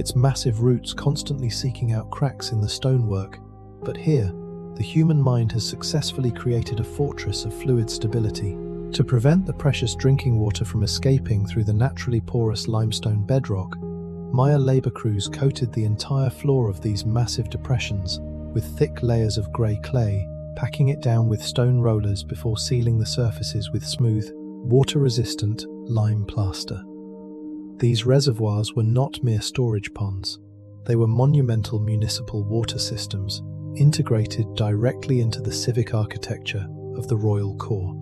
its massive roots constantly seeking out cracks in the stonework, but here, the human mind has successfully created a fortress of fluid stability. To prevent the precious drinking water from escaping through the naturally porous limestone bedrock, Maya labor crews coated the entire floor of these massive depressions with thick layers of grey clay, packing it down with stone rollers before sealing the surfaces with smooth, water-resistant lime plaster. These reservoirs were not mere storage ponds. They were monumental municipal water systems, integrated directly into the civic architecture of the royal core.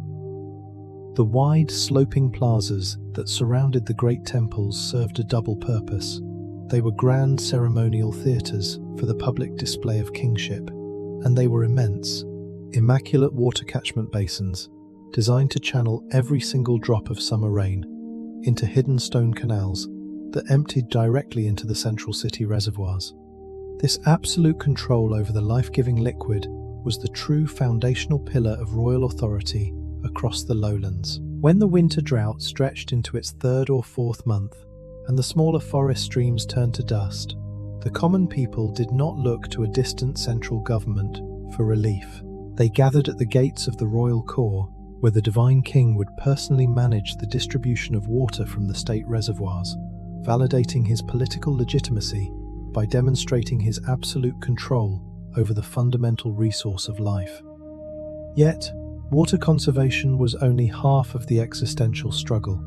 The wide, sloping plazas that surrounded the great temples served a double purpose. They were grand ceremonial theatres for the public display of kingship, and they were immense, immaculate water catchment basins designed to channel every single drop of summer rain into hidden stone canals that emptied directly into the central city reservoirs. This absolute control over the life-giving liquid was the true foundational pillar of royal authority across the lowlands. When the winter drought stretched into its third or fourth month, and the smaller forest streams turned to dust, the common people did not look to a distant central government for relief. They gathered at the gates of the royal core, where the divine king would personally manage the distribution of water from the state reservoirs, validating his political legitimacy by demonstrating his absolute control over the fundamental resource of life. Yet, water conservation was only half of the existential struggle.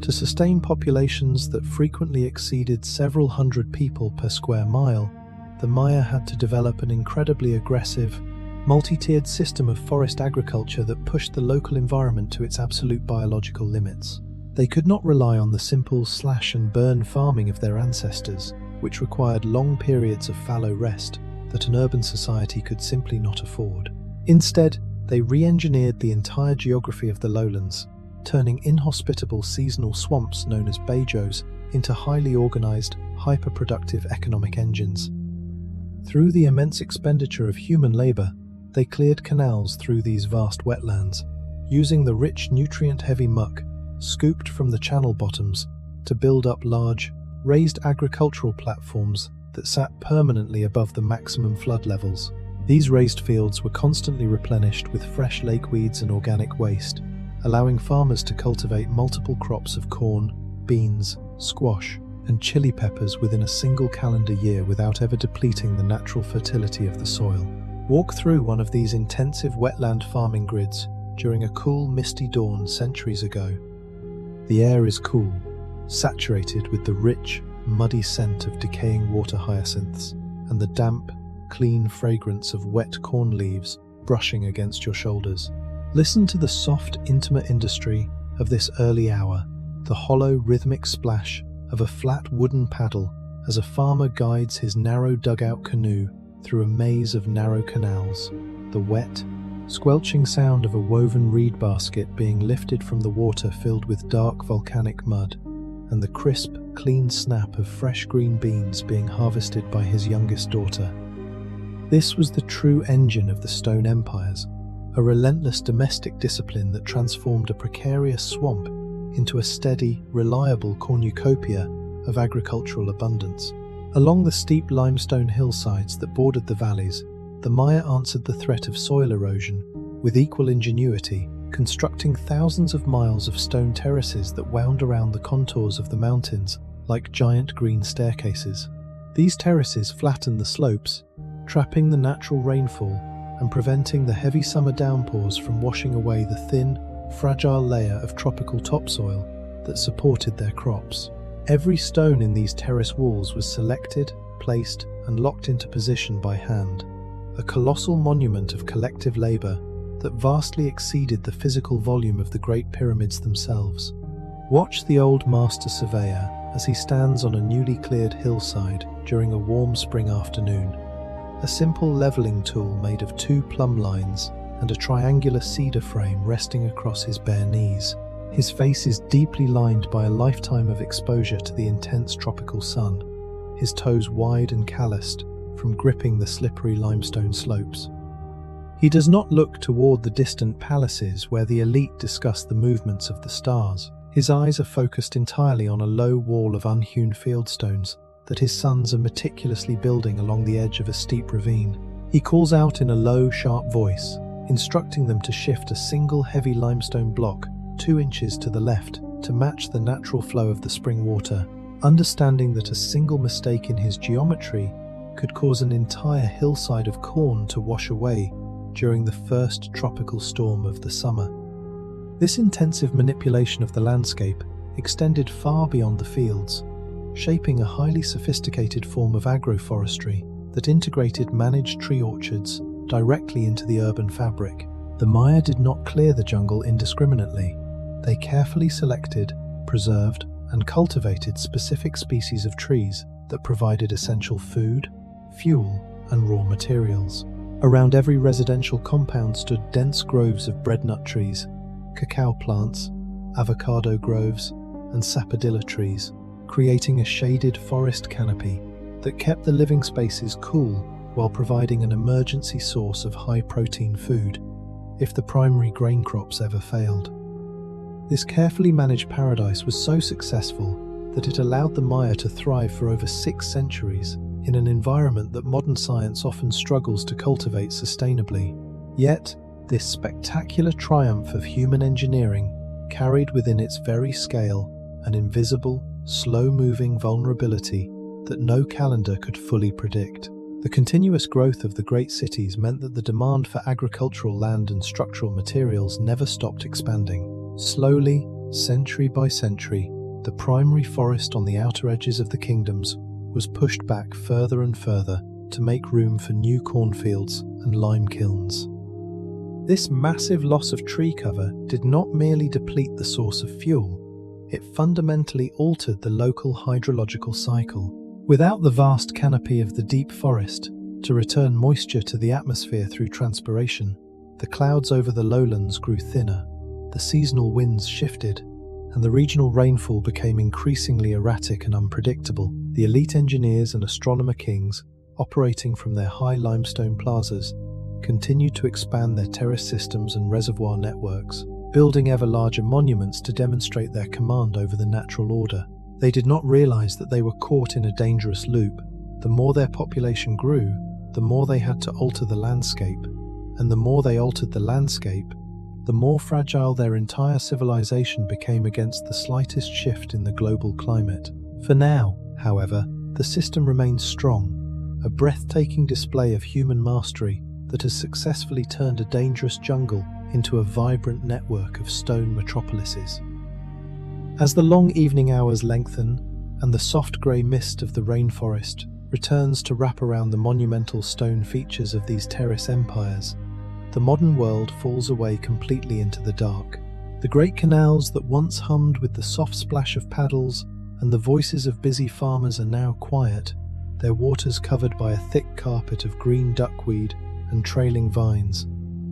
To sustain populations that frequently exceeded several hundred people per square mile, the Maya had to develop an incredibly aggressive, multi-tiered system of forest agriculture that pushed the local environment to its absolute biological limits. They could not rely on the simple slash-and-burn farming of their ancestors, which required long periods of fallow rest that an urban society could simply not afford. Instead, they re-engineered the entire geography of the lowlands, turning inhospitable seasonal swamps known as bajos into highly organized, hyper-productive economic engines. Through the immense expenditure of human labor, they cleared canals through these vast wetlands, using the rich, nutrient-heavy muck scooped from the channel bottoms to build up large, raised agricultural platforms that sat permanently above the maximum flood levels. These raised fields were constantly replenished with fresh lakeweeds and organic waste, allowing farmers to cultivate multiple crops of corn, beans, squash, and chili peppers within a single calendar year without ever depleting the natural fertility of the soil. Walk through one of these intensive wetland farming grids during a cool, misty dawn centuries ago. The air is cool, saturated with the rich, muddy scent of decaying water hyacinths and the damp, clean fragrance of wet corn leaves brushing against your shoulders. Listen to the soft, intimate industry of this early hour, the hollow, rhythmic splash of a flat wooden paddle as a farmer guides his narrow dugout canoe through a maze of narrow canals, the wet, squelching sound of a woven reed basket being lifted from the water filled with dark volcanic mud, and the crisp, clean snap of fresh green beans being harvested by his youngest daughter. This was the true engine of the Stone Empires, a relentless domestic discipline that transformed a precarious swamp into a steady, reliable cornucopia of agricultural abundance. Along the steep limestone hillsides that bordered the valleys, the Maya answered the threat of soil erosion with equal ingenuity, constructing thousands of miles of stone terraces that wound around the contours of the mountains like giant green staircases. These terraces flattened the slopes, trapping the natural rainfall and preventing the heavy summer downpours from washing away the thin, fragile layer of tropical topsoil that supported their crops. Every stone in these terrace walls was selected, placed, and locked into position by hand, a colossal monument of collective labor that vastly exceeded the physical volume of the Great Pyramids themselves. Watch the old master surveyor as he stands on a newly cleared hillside during a warm spring afternoon. A simple leveling tool made of 2 plumb lines and a triangular cedar frame resting across his bare knees. His face is deeply lined by a lifetime of exposure to the intense tropical sun, his toes wide and calloused from gripping the slippery limestone slopes. He does not look toward the distant palaces where the elite discuss the movements of the stars. His eyes are focused entirely on a low wall of unhewn fieldstones that his sons are meticulously building along the edge of a steep ravine. He calls out in a low, sharp voice, instructing them to shift a single heavy limestone block 2 inches to the left to match the natural flow of the spring water, understanding that a single mistake in his geometry could cause an entire hillside of corn to wash away during the first tropical storm of the summer. This intensive manipulation of the landscape extended far beyond the fields, shaping a highly sophisticated form of agroforestry that integrated managed tree orchards directly into the urban fabric. The Maya did not clear the jungle indiscriminately. They carefully selected, preserved, and cultivated specific species of trees that provided essential food, fuel, and raw materials. Around every residential compound stood dense groves of breadnut trees, cacao plants, avocado groves, and sapodilla trees, creating a shaded forest canopy that kept the living spaces cool while providing an emergency source of high-protein food if the primary grain crops ever failed. This carefully managed paradise was so successful that it allowed the Maya to thrive for over 6 centuries in an environment that modern science often struggles to cultivate sustainably. Yet, this spectacular triumph of human engineering carried within its very scale an invisible, slow-moving vulnerability that no calendar could fully predict. The continuous growth of the great cities meant that the demand for agricultural land and structural materials never stopped expanding. Slowly, century by century, the primary forest on the outer edges of the kingdoms was pushed back further and further to make room for new cornfields and lime kilns. This massive loss of tree cover did not merely deplete the source of fuel, it fundamentally altered the local hydrological cycle. Without the vast canopy of the deep forest to return moisture to the atmosphere through transpiration, the clouds over the lowlands grew thinner, the seasonal winds shifted, and the regional rainfall became increasingly erratic and unpredictable. The elite engineers and astronomer kings, operating from their high limestone plazas, continued to expand their terrace systems and reservoir networks, building ever larger monuments to demonstrate their command over the natural order. They did not realize that they were caught in a dangerous loop. The more their population grew, the more they had to alter the landscape, and the more they altered the landscape, the more fragile their entire civilization became against the slightest shift in the global climate. For now, however, the system remains strong, a breathtaking display of human mastery that has successfully turned a dangerous jungle into a vibrant network of stone metropolises. As the long evening hours lengthen and the soft grey mist of the rainforest returns to wrap around the monumental stone features of these terrace empires, the modern world falls away completely into the dark. The great canals that once hummed with the soft splash of paddles and the voices of busy farmers are now quiet, their waters covered by a thick carpet of green duckweed and trailing vines,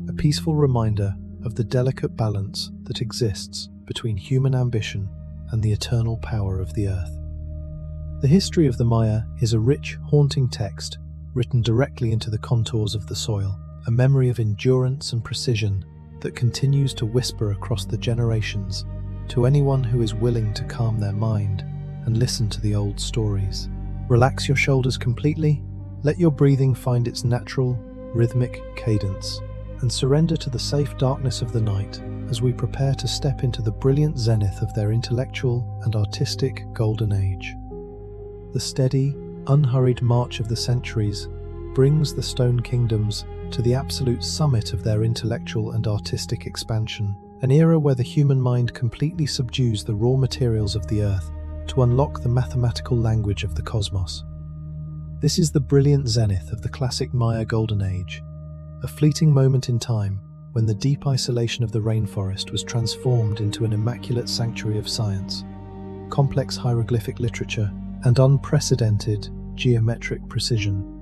a peaceful reminder of the delicate balance that exists between human ambition and the eternal power of the earth. The history of the Maya is a rich, haunting text written directly into the contours of the soil, a memory of endurance and precision that continues to whisper across the generations to anyone who is willing to calm their mind and listen to the old stories. Relax your shoulders completely, let your breathing find its natural, rhythmic cadence, and surrender to the safe darkness of the night as we prepare to step into the brilliant zenith of their intellectual and artistic golden age. The steady, unhurried march of the centuries brings the Stone Kingdoms to the absolute summit of their intellectual and artistic expansion, an era where the human mind completely subdues the raw materials of the earth to unlock the mathematical language of the cosmos. This is the brilliant zenith of the classic Maya Golden Age, a fleeting moment in time when the deep isolation of the rainforest was transformed into an immaculate sanctuary of science, complex hieroglyphic literature, and unprecedented geometric precision.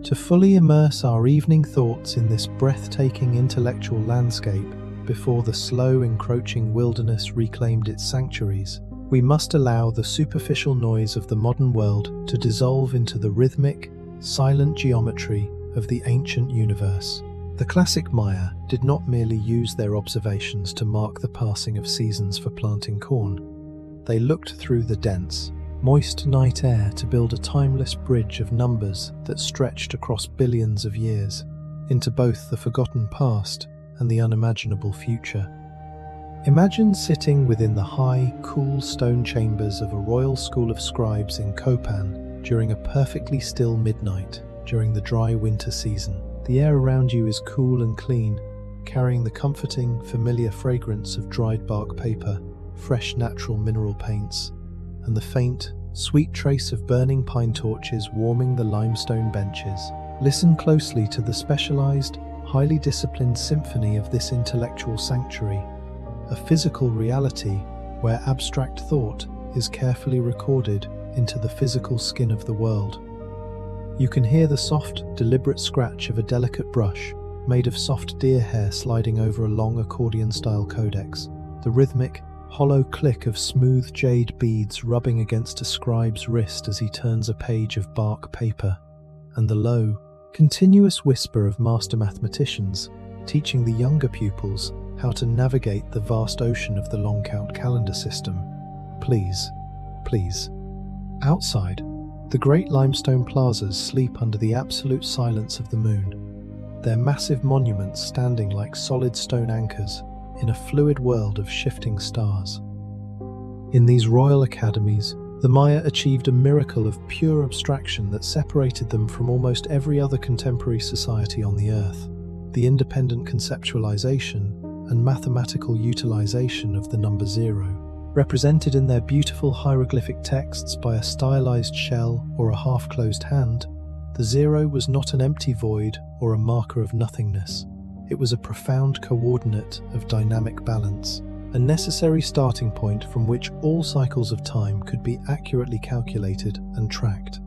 To fully immerse our evening thoughts in this breathtaking intellectual landscape before the slow, encroaching wilderness reclaimed its sanctuaries, we must allow the superficial noise of the modern world to dissolve into the rhythmic, silent geometry of the ancient universe. The classic Maya did not merely use their observations to mark the passing of seasons for planting corn. They looked through the dense, moist night air to build a timeless bridge of numbers that stretched across billions of years, into both the forgotten past and the unimaginable future. Imagine sitting within the high, cool stone chambers of a royal school of scribes in Copan during a perfectly still midnight during the dry winter season. The air around you is cool and clean, carrying the comforting, familiar fragrance of dried bark paper, fresh natural mineral paints, and the faint, sweet trace of burning pine torches warming the limestone benches. Listen closely to the specialized, highly disciplined symphony of this intellectual sanctuary, a physical reality where abstract thought is carefully recorded into the physical skin of the world. You can hear the soft, deliberate scratch of a delicate brush made of soft deer hair sliding over a long accordion-style codex, the rhythmic, hollow click of smooth jade beads rubbing against a scribe's wrist as he turns a page of bark paper, and the low, continuous whisper of master mathematicians teaching the younger pupils how to navigate the vast ocean of the long count calendar system. Please. Outside, the great limestone plazas sleep under the absolute silence of the moon, their massive monuments standing like solid stone anchors in a fluid world of shifting stars. In these royal academies, the Maya achieved a miracle of pure abstraction that separated them from almost every other contemporary society on the earth: the independent conceptualization and mathematical utilization of the number zero, represented in their beautiful hieroglyphic texts by a stylized shell or a half-closed hand. The zero was not an empty void or a marker of nothingness. It was a profound coordinate of dynamic balance, a necessary starting point from which all cycles of time could be accurately calculated and tracked.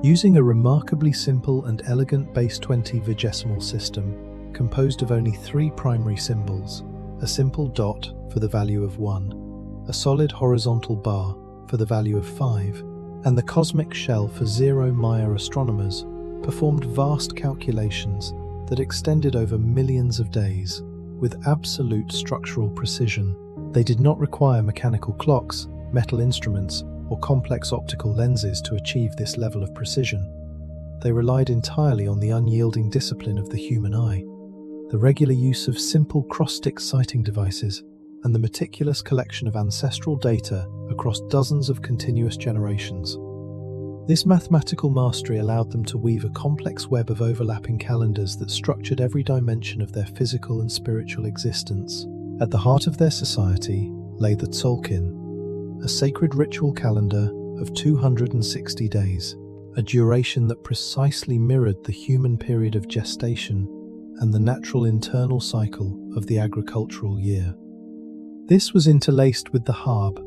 Using a remarkably simple and elegant base 20 vigesimal system composed of only 3 primary symbols, a simple dot for the value of 1, a solid horizontal bar for the value of 5, and the cosmic shell for 0, Maya astronomers performed vast calculations that extended over millions of days with absolute structural precision. They did not require mechanical clocks, metal instruments, or complex optical lenses to achieve this level of precision. They relied entirely on the unyielding discipline of the human eye. the regular use of simple cross-stick sighting devices, and the meticulous collection of ancestral data across dozens of continuous generations. This mathematical mastery allowed them to weave a complex web of overlapping calendars that structured every dimension of their physical and spiritual existence. At the heart of their society lay the Tzolk'in, a sacred ritual calendar of 260 days, a duration that precisely mirrored the human period of gestation and the natural internal cycle of the agricultural year. This was interlaced with the Harb,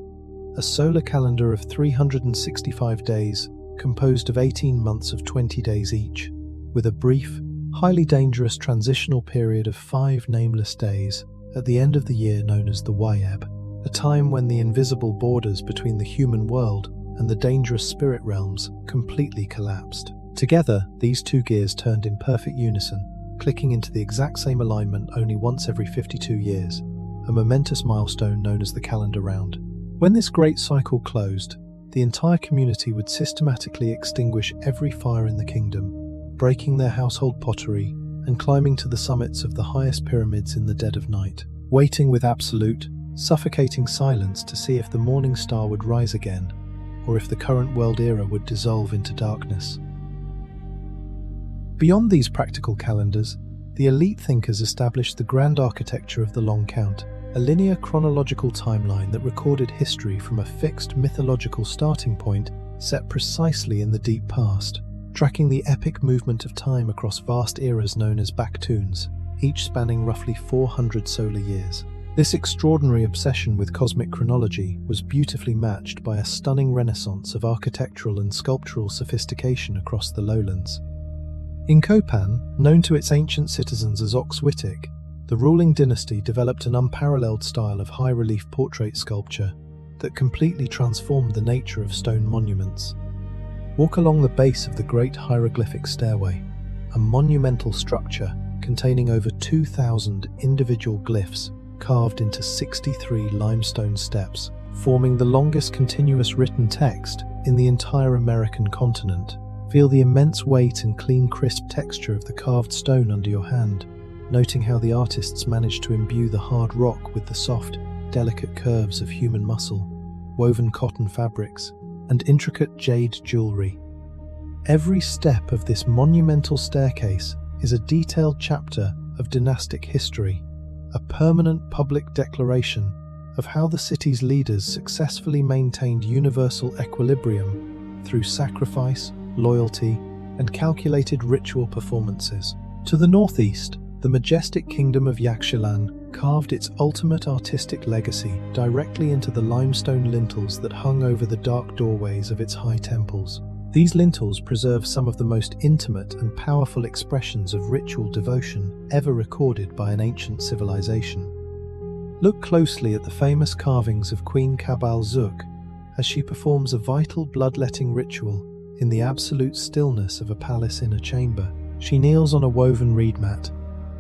a solar calendar of 365 days composed of 18 months of 20 days each, with a brief, highly dangerous transitional period of 5 nameless days at the end of the year known as the Wayeb, a time when the invisible borders between the human world and the dangerous spirit realms completely collapsed. Together, these two gears turned in perfect unison, clicking into the exact same alignment only once every 52 years, a momentous milestone known as the calendar round. When this great cycle closed, the entire community would systematically extinguish every fire in the kingdom, breaking their household pottery and climbing to the summits of the highest pyramids in the dead of night, waiting with absolute, suffocating silence to see if the morning star would rise again, or if the current world era would dissolve into darkness. Beyond these practical calendars, the elite thinkers established the grand architecture of the long count, a linear chronological timeline that recorded history from a fixed mythological starting point set precisely in the deep past, tracking the epic movement of time across vast eras known as Baktuns, each spanning roughly 400 solar years. This extraordinary obsession with cosmic chronology was beautifully matched by a stunning renaissance of architectural and sculptural sophistication across the lowlands. In Copan, known to its ancient citizens as Oxwitic, the ruling dynasty developed an unparalleled style of high-relief portrait sculpture that completely transformed the nature of stone monuments. Walk along the base of the Great Hieroglyphic Stairway, a monumental structure containing over 2,000 individual glyphs carved into 63 limestone steps, forming the longest continuous written text in the entire American continent. Feel the immense weight and clean, crisp texture of the carved stone under your hand, noting how the artists managed to imbue the hard rock with the soft, delicate curves of human muscle, woven cotton fabrics, and intricate jade jewelry. Every step of this monumental staircase is a detailed chapter of dynastic history, a permanent public declaration of how the city's leaders successfully maintained universal equilibrium through sacrifice, loyalty, and calculated ritual performances. To the northeast, the majestic kingdom of Yaxchilan carved its ultimate artistic legacy directly into the limestone lintels that hung over the dark doorways of its high temples. These lintels preserve some of the most intimate and powerful expressions of ritual devotion ever recorded by an ancient civilization. Look closely at the famous carvings of Queen Kabal Zuk as she performs a vital bloodletting ritual in the absolute stillness of a palace inner chamber. She kneels on a woven reed mat,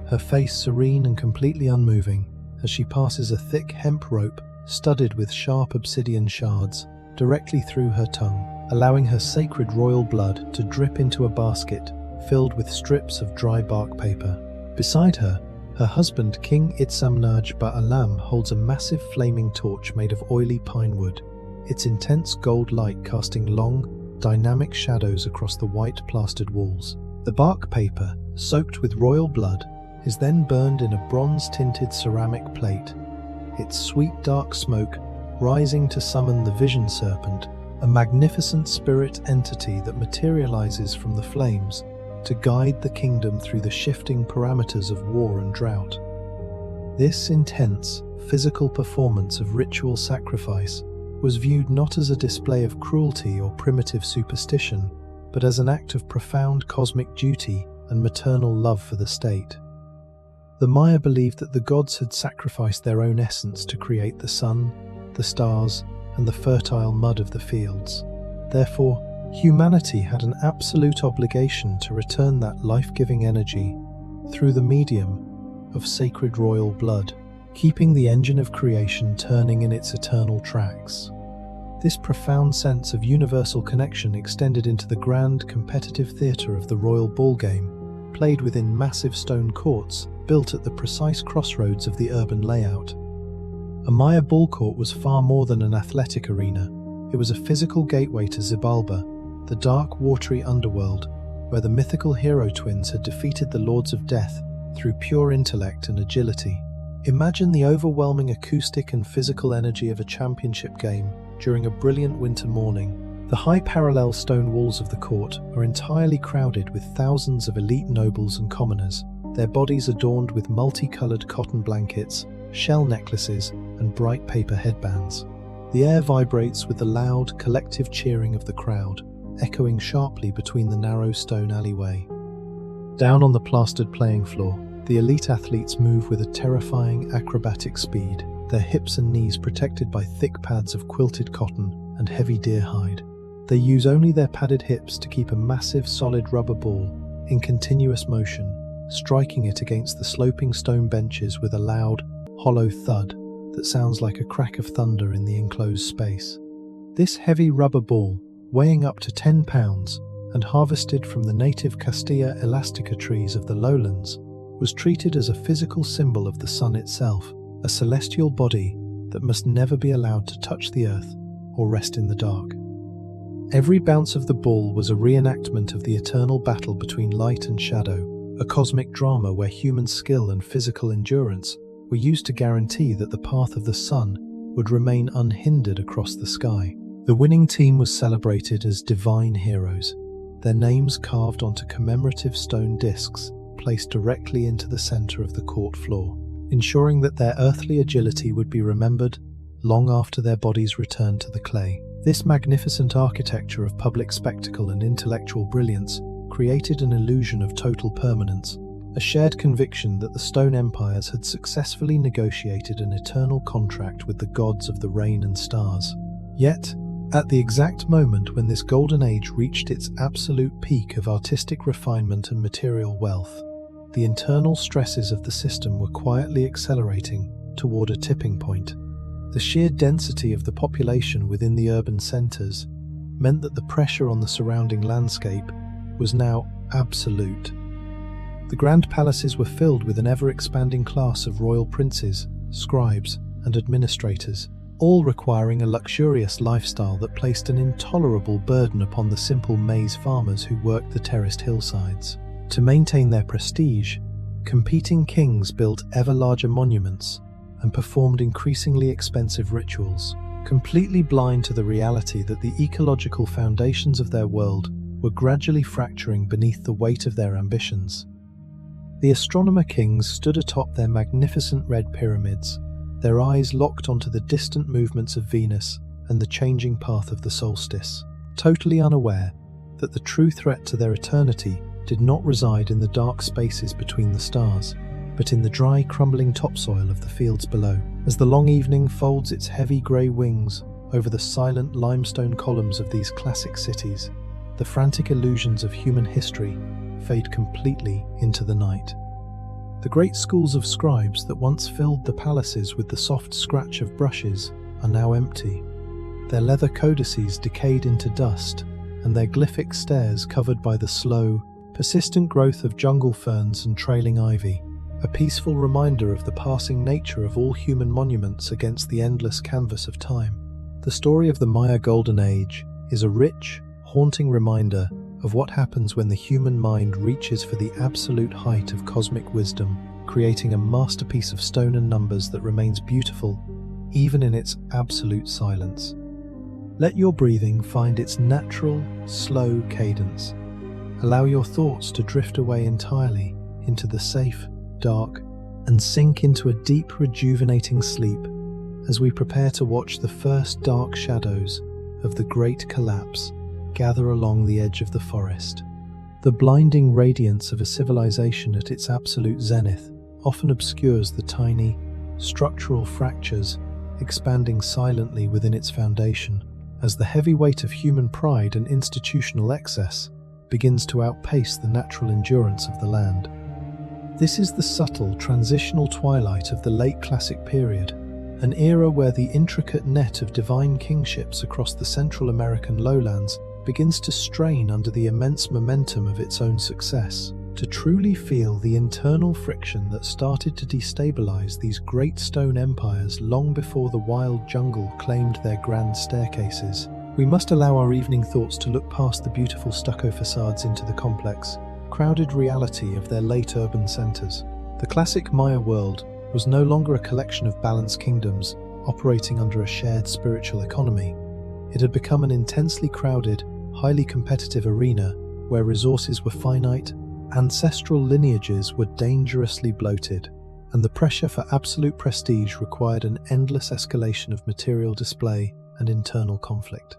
her face serene and completely unmoving as she passes a thick hemp rope studded with sharp obsidian shards directly through her tongue, allowing her sacred royal blood to drip into a basket filled with strips of dry bark paper. Beside her, her husband King Itsamnaj Ba'alam holds a massive flaming torch made of oily pine wood, its intense gold light casting long, dynamic shadows across the white plastered walls. The bark paper, soaked with royal blood, is then burned in a bronze-tinted ceramic plate, its sweet dark smoke rising to summon the Vision Serpent, a magnificent spirit entity that materializes from the flames to guide the kingdom through the shifting parameters of war and drought. This intense, physical performance of ritual sacrifice was viewed not as a display of cruelty or primitive superstition, but as an act of profound cosmic duty and maternal love for the state. The Maya believed that the gods had sacrificed their own essence to create the sun, the stars, and the fertile mud of the fields. Therefore, humanity had an absolute obligation to return that life-giving energy through the medium of sacred royal blood, keeping the engine of creation turning in its eternal tracks. This profound sense of universal connection extended into the grand competitive theatre of the royal ball game, played within massive stone courts built at the precise crossroads of the urban layout. A Maya ball court was far more than an athletic arena. It was a physical gateway to Xibalba, the dark, watery underworld, where the mythical hero twins had defeated the Lords of Death through pure intellect and agility. Imagine the overwhelming acoustic and physical energy of a championship game during a brilliant winter morning. The high parallel stone walls of the court are entirely crowded with thousands of elite nobles and commoners, their bodies adorned with multicolored cotton blankets, shell necklaces, and bright paper headbands. The air vibrates with the loud, collective cheering of the crowd, echoing sharply between the narrow stone alleyway. Down on the plastered playing floor, the elite athletes move with a terrifying acrobatic speed, their hips and knees protected by thick pads of quilted cotton and heavy deer hide. They use only their padded hips to keep a massive solid rubber ball in continuous motion, striking it against the sloping stone benches with a loud, hollow thud that sounds like a crack of thunder in the enclosed space. This heavy rubber ball, weighing up to 10 pounds and harvested from the native Castilla elastica trees of the lowlands, was treated as a physical symbol of the sun itself, a celestial body that must never be allowed to touch the earth or rest in the dark. Every bounce of the ball was a reenactment of the eternal battle between light and shadow, a cosmic drama where human skill and physical endurance were used to guarantee that the path of the sun would remain unhindered across the sky. The winning team was celebrated as divine heroes, their names carved onto commemorative stone discs placed directly into the center of the court floor, ensuring that their earthly agility would be remembered long after their bodies returned to the clay. This magnificent architecture of public spectacle and intellectual brilliance created an illusion of total permanence, a shared conviction that the stone empires had successfully negotiated an eternal contract with the gods of the rain and stars. Yet, at the exact moment when this golden age reached its absolute peak of artistic refinement and material wealth, the internal stresses of the system were quietly accelerating toward a tipping point. The sheer density of the population within the urban centers meant that the pressure on the surrounding landscape was now absolute. The grand palaces were filled with an ever-expanding class of royal princes, scribes, and administrators, all requiring a luxurious lifestyle that placed an intolerable burden upon the simple maize farmers who worked the terraced hillsides. To maintain their prestige, competing kings built ever larger monuments and performed increasingly expensive rituals, completely blind to the reality that the ecological foundations of their world were gradually fracturing beneath the weight of their ambitions. The astronomer kings stood atop their magnificent red pyramids, their eyes locked onto the distant movements of Venus and the changing path of the solstice, totally unaware that the true threat to their eternity did not reside in the dark spaces between the stars, but in the dry, crumbling topsoil of the fields below. As the long evening folds its heavy grey wings over the silent limestone columns of these classic cities, the frantic illusions of human history fade completely into the night. The great schools of scribes that once filled the palaces with the soft scratch of brushes are now empty, their leather codices decayed into dust, and their glyphic stairs covered by the slow, persistent growth of jungle ferns and trailing ivy, a peaceful reminder of the passing nature of all human monuments against the endless canvas of time. The story of the Maya Golden Age is a rich, haunting reminder of what happens when the human mind reaches for the absolute height of cosmic wisdom, creating a masterpiece of stone and numbers that remains beautiful even in its absolute silence. Let your breathing find its natural, slow cadence. Allow your thoughts to drift away entirely into the safe, dark, and sink into a deep, rejuvenating sleep as we prepare to watch the first dark shadows of the Great Collapse gather along the edge of the forest. The blinding radiance of a civilization at its absolute zenith often obscures the tiny, structural fractures expanding silently within its foundation as the heavy weight of human pride and institutional excess begins to outpace the natural endurance of the land. This is the subtle, transitional twilight of the late Classic period, an era where the intricate net of divine kingships across the Central American lowlands begins to strain under the immense momentum of its own success. to truly feel the internal friction that started to destabilize these great stone empires long before the wild jungle claimed their grand staircases, we must allow our evening thoughts to look past the beautiful stucco facades into the complex, crowded reality of their late urban centers. The classic Maya world was no longer a collection of balanced kingdoms operating under a shared spiritual economy. It had become an intensely crowded, highly competitive arena where resources were finite, ancestral lineages were dangerously bloated, and the pressure for absolute prestige required an endless escalation of material display and internal conflict.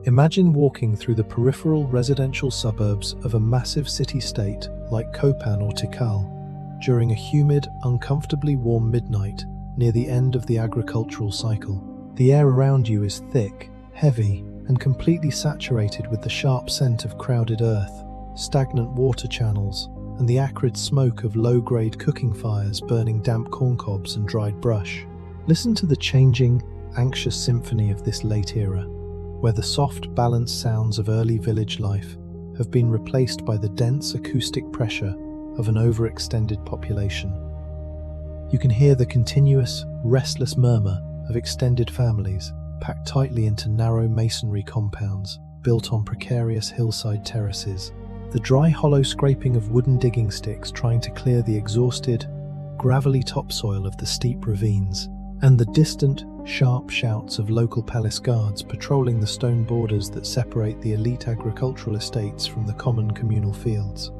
Imagine walking through the peripheral residential suburbs of a massive city-state like Copan or Tikal during a humid, uncomfortably warm midnight near the end of the agricultural cycle. The air around you is thick, heavy, and completely saturated with the sharp scent of crowded earth, stagnant water channels, and the acrid smoke of low-grade cooking fires burning damp corncobs and dried brush. Listen to the changing, anxious symphony of this late era, where the soft, balanced sounds of early village life have been replaced by the dense acoustic pressure of an overextended population. You can hear the continuous, restless murmur of extended families packed tightly into narrow masonry compounds built on precarious hillside terraces, the dry hollow scraping of wooden digging sticks trying to clear the exhausted, gravelly topsoil of the steep ravines, and the distant, sharp shouts of local palace guards patrolling the stone borders that separate the elite agricultural estates from the common communal fields.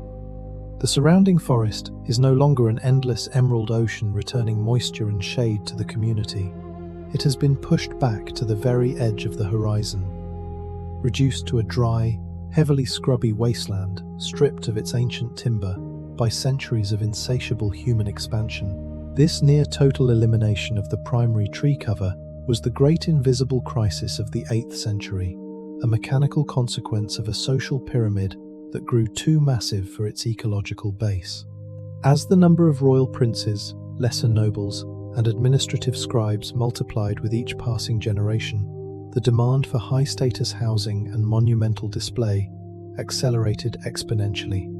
The surrounding forest is no longer an endless emerald ocean returning moisture and shade to the community. It has been pushed back to the very edge of the horizon, reduced to a dry, heavily scrubby wasteland stripped of its ancient timber by centuries of insatiable human expansion. This near-total elimination of the primary tree cover was the great invisible crisis of the 8th century, a mechanical consequence of a social pyramid that grew too massive for its ecological base. As the number of royal princes, lesser nobles, and administrative scribes multiplied with each passing generation, the demand for high-status housing and monumental display accelerated exponentially.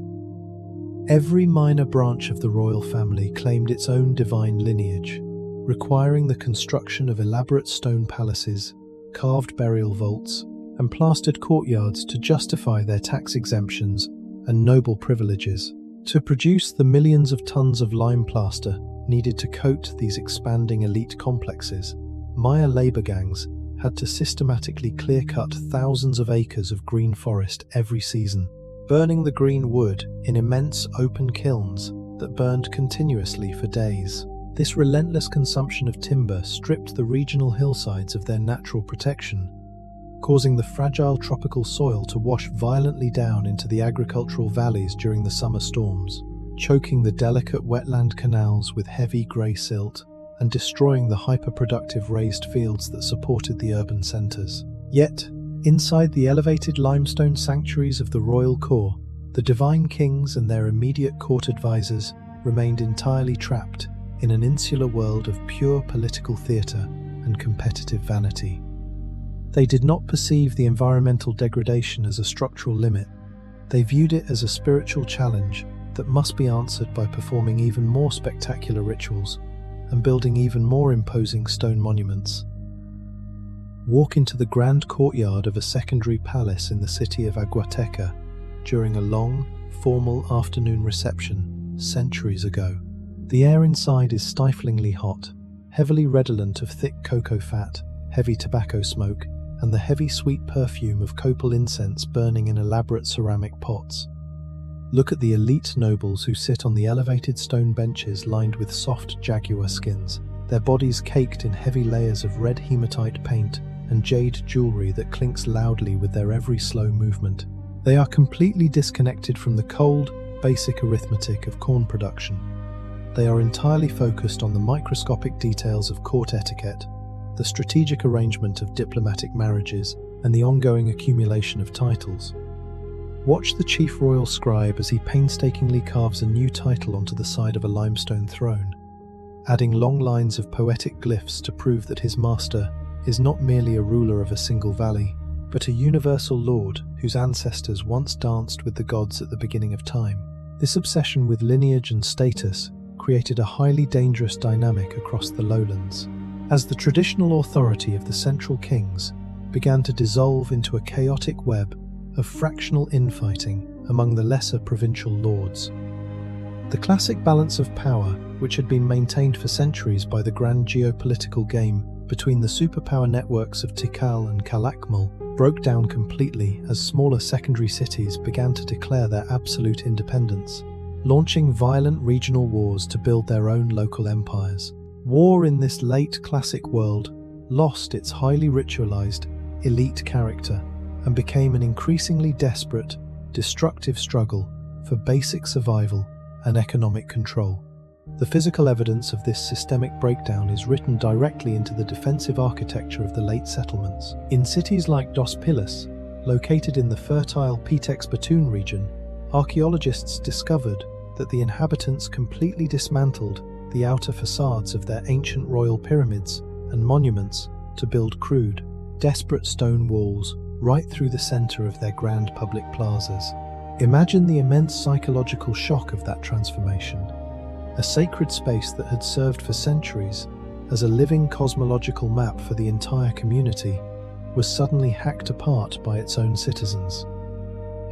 Every minor branch of the royal family claimed its own divine lineage, requiring the construction of elaborate stone palaces, carved burial vaults, and plastered courtyards to justify their tax exemptions and noble privileges. To produce the millions of tons of lime plaster needed to coat these expanding elite complexes, Maya labor gangs had to systematically clear-cut thousands of acres of green forest every season, burning the green wood in immense open kilns that burned continuously for days. This relentless consumption of timber stripped the regional hillsides of their natural protection, causing the fragile tropical soil to wash violently down into the agricultural valleys during the summer storms, choking the delicate wetland canals with heavy grey silt and destroying the hyper-productive raised fields that supported the urban centres. Yet, inside the elevated limestone sanctuaries of the royal core, the divine kings and their immediate court advisors remained entirely trapped in an insular world of pure political theatre and competitive vanity. They did not perceive the environmental degradation as a structural limit. They viewed it as a spiritual challenge that must be answered by performing even more spectacular rituals and building even more imposing stone monuments. Walk into the grand courtyard of a secondary palace in the city of Aguateca during a long, formal afternoon reception centuries ago. The air inside is stiflingly hot, heavily redolent of thick cocoa fat, heavy tobacco smoke, and the heavy sweet perfume of copal incense burning in elaborate ceramic pots. Look at the elite nobles who sit on the elevated stone benches lined with soft jaguar skins, their bodies caked in heavy layers of red hematite paint and jade jewelry that clinks loudly with their every slow movement. They are completely disconnected from the cold, basic arithmetic of corn production. They are entirely focused on the microscopic details of court etiquette, the strategic arrangement of diplomatic marriages, and the ongoing accumulation of titles. Watch the chief royal scribe as he painstakingly carves a new title onto the side of a limestone throne, adding long lines of poetic glyphs to prove that his master is not merely a ruler of a single valley, but a universal lord whose ancestors once danced with the gods at the beginning of time. This obsession with lineage and status created a highly dangerous dynamic across the lowlands. As the traditional authority of the central kings began to dissolve into a chaotic web of fractional infighting among the lesser provincial lords. The classic balance of power, which had been maintained for centuries by the grand geopolitical game between the superpower networks of Tikal and Calakmul, broke down completely as smaller secondary cities began to declare their absolute independence, launching violent regional wars to build their own local empires. War in this late classic world lost its highly ritualized, elite character and became an increasingly desperate, destructive struggle for basic survival and economic control. The physical evidence of this systemic breakdown is written directly into the defensive architecture of the late settlements. In cities like Dos Pilas, located in the fertile Pitex Batoon region, archaeologists discovered that the inhabitants completely dismantled the outer facades of their ancient royal pyramids and monuments to build crude, desperate stone walls right through the center of their grand public plazas. Imagine the immense psychological shock of that transformation. A sacred space that had served for centuries as a living cosmological map for the entire community was suddenly hacked apart by its own citizens.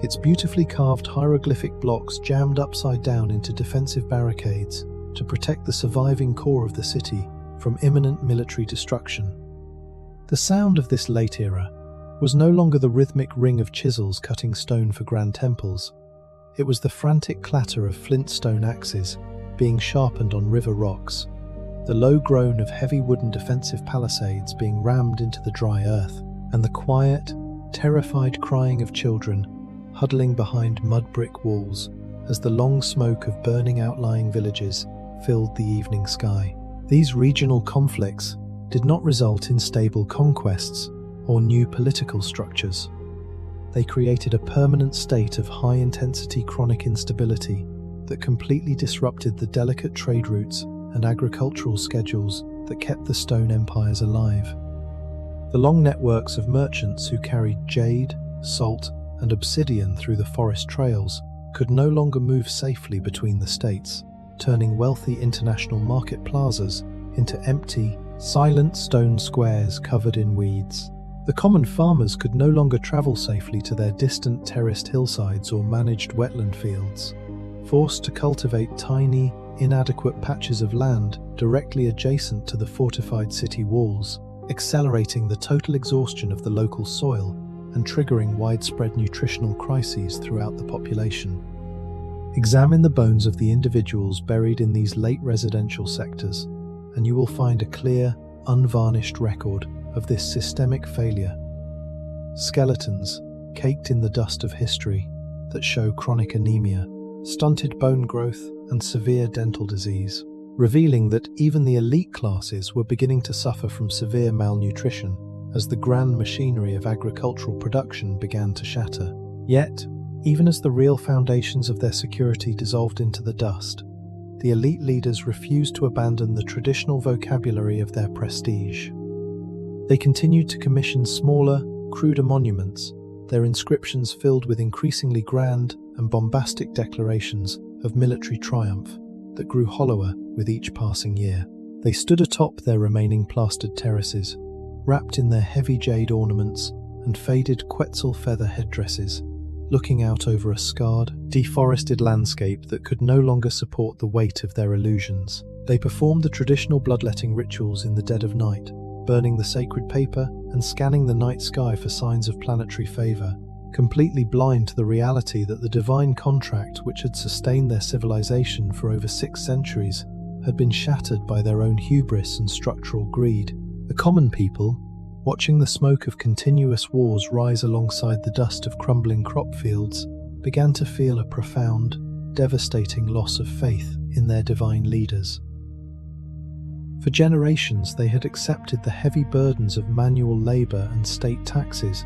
Its beautifully carved hieroglyphic blocks jammed upside down into defensive barricades to protect the surviving core of the city from imminent military destruction. The sound of this late era was no longer the rhythmic ring of chisels cutting stone for grand temples. It was the frantic clatter of flintstone axes being sharpened on river rocks, the low groan of heavy wooden defensive palisades being rammed into the dry earth, and the quiet, terrified crying of children huddling behind mud brick walls as the long smoke of burning outlying villages filled the evening sky. These regional conflicts did not result in stable conquests or new political structures. They created a permanent state of high-intensity chronic instability that completely disrupted the delicate trade routes and agricultural schedules that kept the stone empires alive. The long networks of merchants who carried jade, salt, and obsidian through the forest trails could no longer move safely between the states, turning wealthy international market plazas into empty, silent stone squares covered in weeds. The common farmers could no longer travel safely to their distant terraced hillsides or managed wetland fields, forced to cultivate tiny, inadequate patches of land directly adjacent to the fortified city walls, accelerating the total exhaustion of the local soil and triggering widespread nutritional crises throughout the population. Examine the bones of the individuals buried in these late residential sectors, and you will find a clear, unvarnished record of this systemic failure. Skeletons, caked in the dust of history, that show chronic anemia, stunted bone growth, and severe dental disease, revealing that even the elite classes were beginning to suffer from severe malnutrition as the grand machinery of agricultural production began to shatter. Yet, even as the real foundations of their security dissolved into the dust, the elite leaders refused to abandon the traditional vocabulary of their prestige. They continued to commission smaller, cruder monuments, their inscriptions filled with increasingly grand and bombastic declarations of military triumph that grew hollower with each passing year. They stood atop their remaining plastered terraces, wrapped in their heavy jade ornaments and faded Quetzal feather headdresses, looking out over a scarred, deforested landscape that could no longer support the weight of their illusions. They performed the traditional bloodletting rituals in the dead of night, burning the sacred paper and scanning the night sky for signs of planetary favor, completely blind to the reality that the divine contract which had sustained their civilization for over 6 centuries had been shattered by their own hubris and structural greed. The common people, watching the smoke of continuous wars rise alongside the dust of crumbling crop fields, began to feel a profound, devastating loss of faith in their divine leaders. For generations, they had accepted the heavy burdens of manual labor and state taxes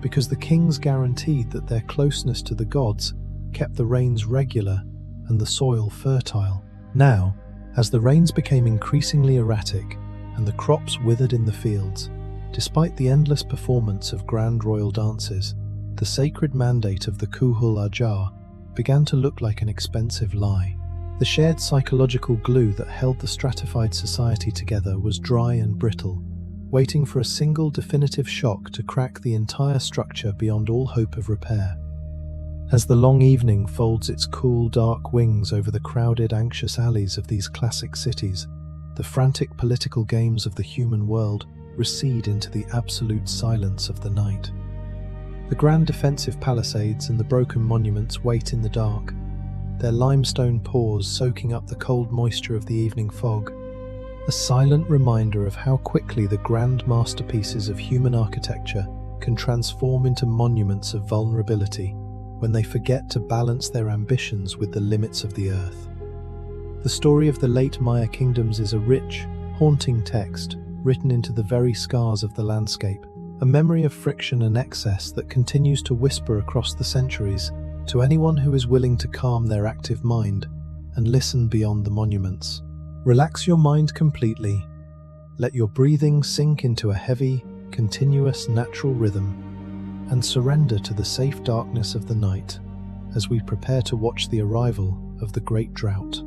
because the kings guaranteed that their closeness to the gods kept the rains regular and the soil fertile. Now, as the rains became increasingly erratic and the crops withered in the fields, despite the endless performance of grand royal dances, the sacred mandate of the Kuhul Ajar began to look like an expensive lie. The shared psychological glue that held the stratified society together was dry and brittle, waiting for a single definitive shock to crack the entire structure beyond all hope of repair. As the long evening folds its cool, dark wings over the crowded, anxious alleys of these classic cities, the frantic political games of the human world recede into the absolute silence of the night. The grand defensive palisades and the broken monuments wait in the dark, their limestone pores soaking up the cold moisture of the evening fog, a silent reminder of how quickly the grand masterpieces of human architecture can transform into monuments of vulnerability when they forget to balance their ambitions with the limits of the earth. The story of the late Maya kingdoms is a rich, haunting text written into the very scars of the landscape, a memory of friction and excess that continues to whisper across the centuries to anyone who is willing to calm their active mind and listen beyond the monuments. Relax your mind completely. Let your breathing sink into a heavy, continuous natural rhythm, and surrender to the safe darkness of the night as we prepare to watch the arrival of the Great Drought,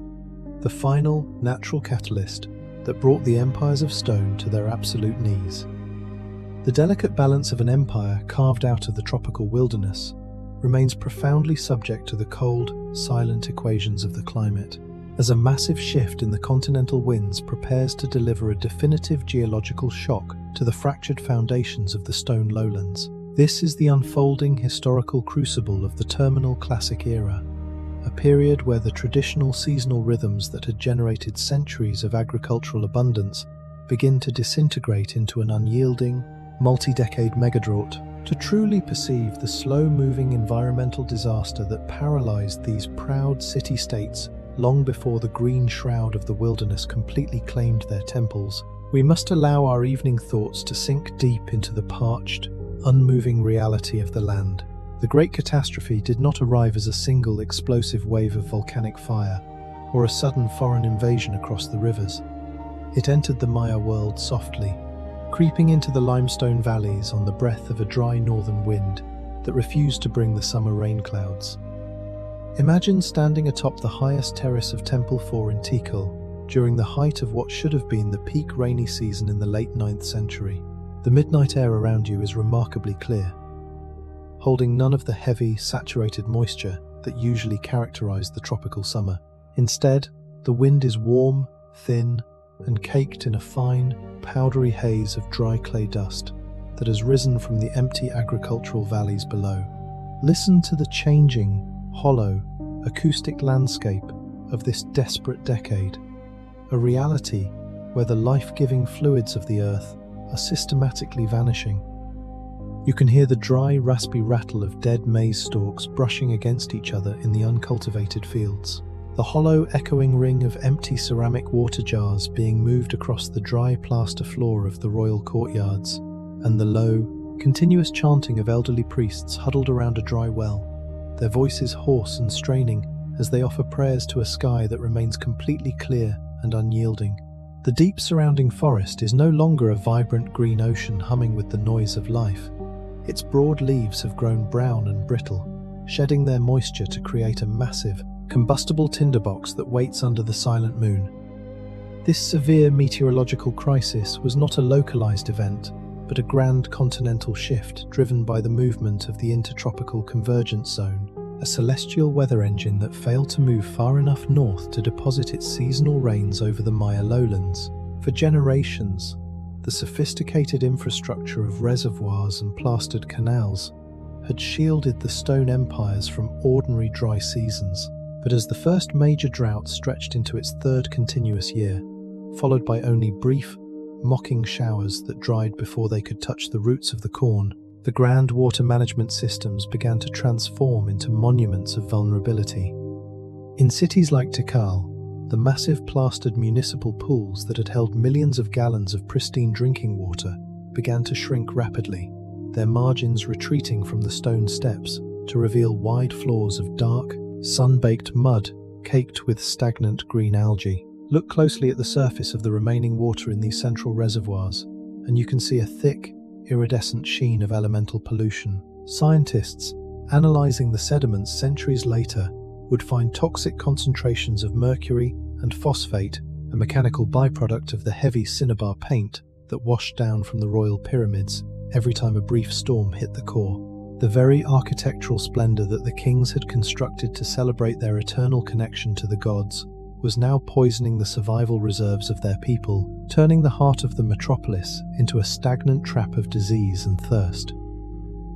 the final natural catalyst that brought the empires of stone to their absolute knees. The delicate balance of an empire carved out of the tropical wilderness remains profoundly subject to the cold, silent equations of the climate, as a massive shift in the continental winds prepares to deliver a definitive geological shock to the fractured foundations of the stone lowlands. This is the unfolding historical crucible of the terminal classic era, a period where the traditional seasonal rhythms that had generated centuries of agricultural abundance begin to disintegrate into an unyielding, multi-decade megadrought. To truly perceive the slow-moving environmental disaster that paralyzed these proud city-states long before the green shroud of the wilderness completely claimed their temples, we must allow our evening thoughts to sink deep into the parched, unmoving reality of the land. The Great Catastrophe did not arrive as a single explosive wave of volcanic fire or a sudden foreign invasion across the rivers. It entered the Maya world softly, creeping into the limestone valleys on the breath of a dry northern wind that refused to bring the summer rain clouds. Imagine standing atop the highest terrace of Temple 4 in Tikal during the height of what should have been the peak rainy season in the late 9th century. The midnight air around you is remarkably clear, holding none of the heavy, saturated moisture that usually characterized the tropical summer. Instead, the wind is warm, thin, and caked in a fine, powdery haze of dry clay dust that has risen from the empty agricultural valleys below. Listen to the changing, hollow, acoustic landscape of this desperate decade, a reality where the life-giving fluids of the earth are systematically vanishing. You can hear the dry, raspy rattle of dead maize stalks brushing against each other in the uncultivated fields, the hollow, echoing ring of empty ceramic water jars being moved across the dry plaster floor of the royal courtyards, and the low, continuous chanting of elderly priests huddled around a dry well, their voices hoarse and straining as they offer prayers to a sky that remains completely clear and unyielding. The deep surrounding forest is no longer a vibrant green ocean humming with the noise of life. Its broad leaves have grown brown and brittle, shedding their moisture to create a massive, combustible tinderbox that waits under the silent moon. This severe meteorological crisis was not a localized event, but a grand continental shift driven by the movement of the Intertropical Convergence Zone, a celestial weather engine that failed to move far enough north to deposit its seasonal rains over the Maya lowlands. For generations, the sophisticated infrastructure of reservoirs and plastered canals had shielded the stone empires from ordinary dry seasons. But as the first major drought stretched into its third continuous year, followed by only brief, mocking showers that dried before they could touch the roots of the corn, the grand water management systems began to transform into monuments of vulnerability. In cities like Tikal, the massive plastered municipal pools that had held millions of gallons of pristine drinking water began to shrink rapidly, their margins retreating from the stone steps to reveal wide floors of dark, sun-baked mud caked with stagnant green algae. Look closely at the surface of the remaining water in these central reservoirs, and you can see a thick, iridescent sheen of elemental pollution. Scientists analyzing the sediments centuries later, would find toxic concentrations of mercury and phosphate, a mechanical byproduct of the heavy cinnabar paint that washed down from the royal pyramids every time a brief storm hit the core. The very architectural splendor that the kings had constructed to celebrate their eternal connection to the gods was now poisoning the survival reserves of their people, turning the heart of the metropolis into a stagnant trap of disease and thirst.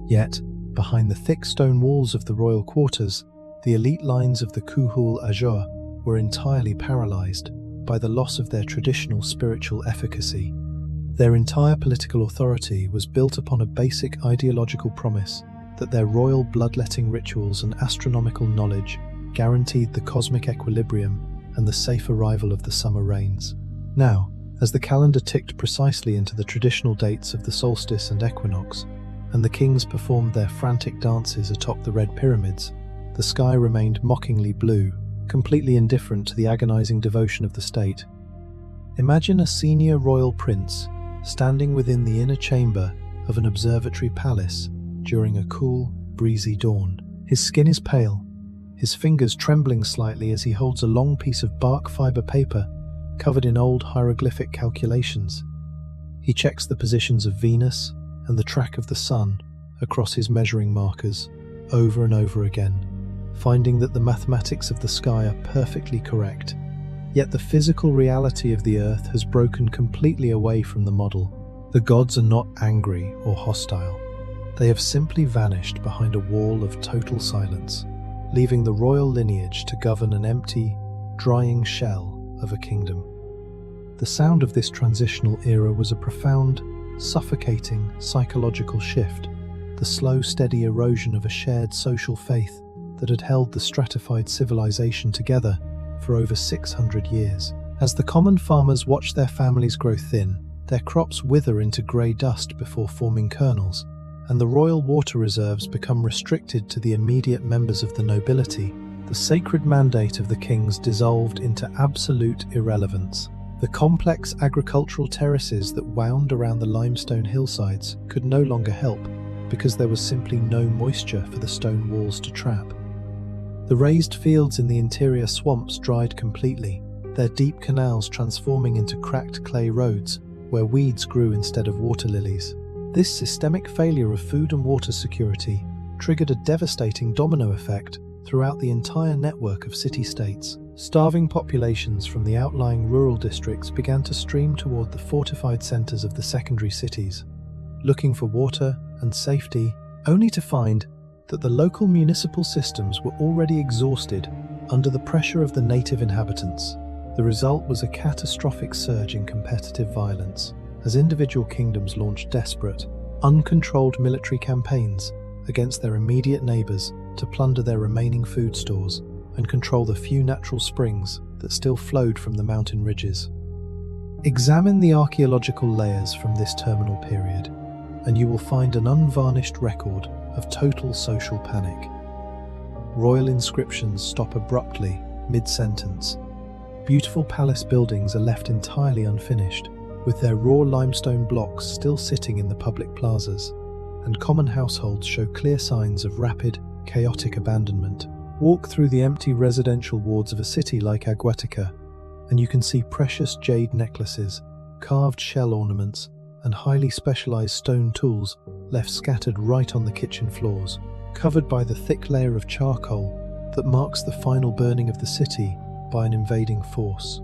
Yet, behind the thick stone walls of the royal quarters, the elite lines of the Kuhul Ajur were entirely paralyzed by the loss of their traditional spiritual efficacy. Their entire political authority was built upon a basic ideological promise that their royal bloodletting rituals and astronomical knowledge guaranteed the cosmic equilibrium and the safe arrival of the summer rains. Now, as the calendar ticked precisely into the traditional dates of the solstice and equinox, and the kings performed their frantic dances atop the red pyramids, the sky remained mockingly blue, completely indifferent to the agonizing devotion of the state. Imagine a senior royal prince standing within the inner chamber of an observatory palace during a cool, breezy dawn. His skin is pale, his fingers trembling slightly as he holds a long piece of bark fiber paper covered in old hieroglyphic calculations. He checks the positions of Venus and the track of the sun across his measuring markers over and over again, finding that the mathematics of the sky are perfectly correct. Yet the physical reality of the Earth has broken completely away from the model. The gods are not angry or hostile. They have simply vanished behind a wall of total silence, leaving the royal lineage to govern an empty, drying shell of a kingdom. The sound of this transitional era was a profound, suffocating psychological shift, the slow, steady erosion of a shared social faith that had held the stratified civilization together for over 600 years. As the common farmers watch their families grow thin, their crops wither into grey dust before forming kernels, and the royal water reserves become restricted to the immediate members of the nobility, the sacred mandate of the kings dissolved into absolute irrelevance. The complex agricultural terraces that wound around the limestone hillsides could no longer help, because there was simply no moisture for the stone walls to trap. The raised fields in the interior swamps dried completely, their deep canals transforming into cracked clay roads where weeds grew instead of water lilies. This systemic failure of food and water security triggered a devastating domino effect throughout the entire network of city-states. Starving populations from the outlying rural districts began to stream toward the fortified centers of the secondary cities, looking for water and safety, only to find that the local municipal systems were already exhausted under the pressure of the native inhabitants. The result was a catastrophic surge in competitive violence, as individual kingdoms launched desperate, uncontrolled military campaigns against their immediate neighbors to plunder their remaining food stores and control the few natural springs that still flowed from the mountain ridges. Examine the archaeological layers from this terminal period, and you will find an unvarnished record of total social panic. Royal inscriptions stop abruptly, mid-sentence. Beautiful palace buildings are left entirely unfinished, with their raw limestone blocks still sitting in the public plazas, and common households show clear signs of rapid, chaotic abandonment. Walk through the empty residential wards of a city like Aguatica, and you can see precious jade necklaces, carved shell ornaments, and highly specialized stone tools left scattered right on the kitchen floors, covered by the thick layer of charcoal that marks the final burning of the city by an invading force.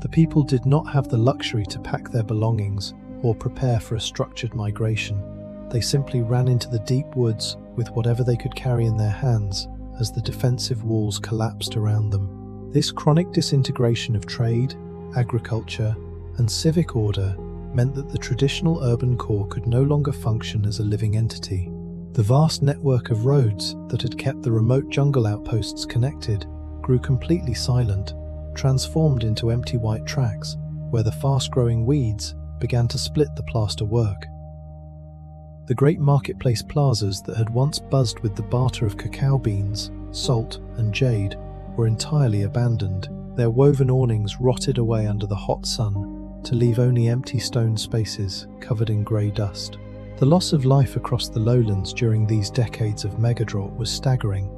The people did not have the luxury to pack their belongings or prepare for a structured migration. They simply ran into the deep woods with whatever they could carry in their hands as the defensive walls collapsed around them. This chronic disintegration of trade, agriculture, and civic order meant that the traditional urban core could no longer function as a living entity. The vast network of roads that had kept the remote jungle outposts connected grew completely silent, transformed into empty white tracks, where the fast-growing weeds began to split the plaster work. The great marketplace plazas that had once buzzed with the barter of cacao beans, salt, and jade were entirely abandoned, their woven awnings rotted away under the hot sun to leave only empty stone spaces covered in grey dust. The loss of life across the lowlands during these decades of megadrought was staggering,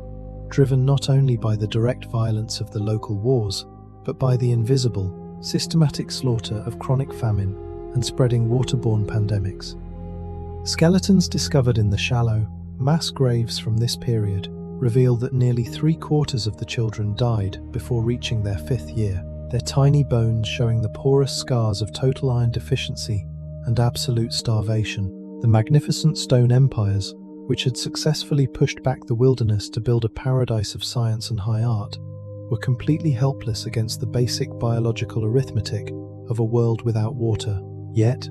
driven not only by the direct violence of the local wars, but by the invisible, systematic slaughter of chronic famine and spreading waterborne pandemics. Skeletons discovered in the shallow, mass graves from this period reveal that nearly 3/4 of the children died before reaching their 5th year, their tiny bones showing the porous scars of total iron deficiency and absolute starvation. The magnificent stone empires, which had successfully pushed back the wilderness to build a paradise of science and high art, were completely helpless against the basic biological arithmetic of a world without water. Yet,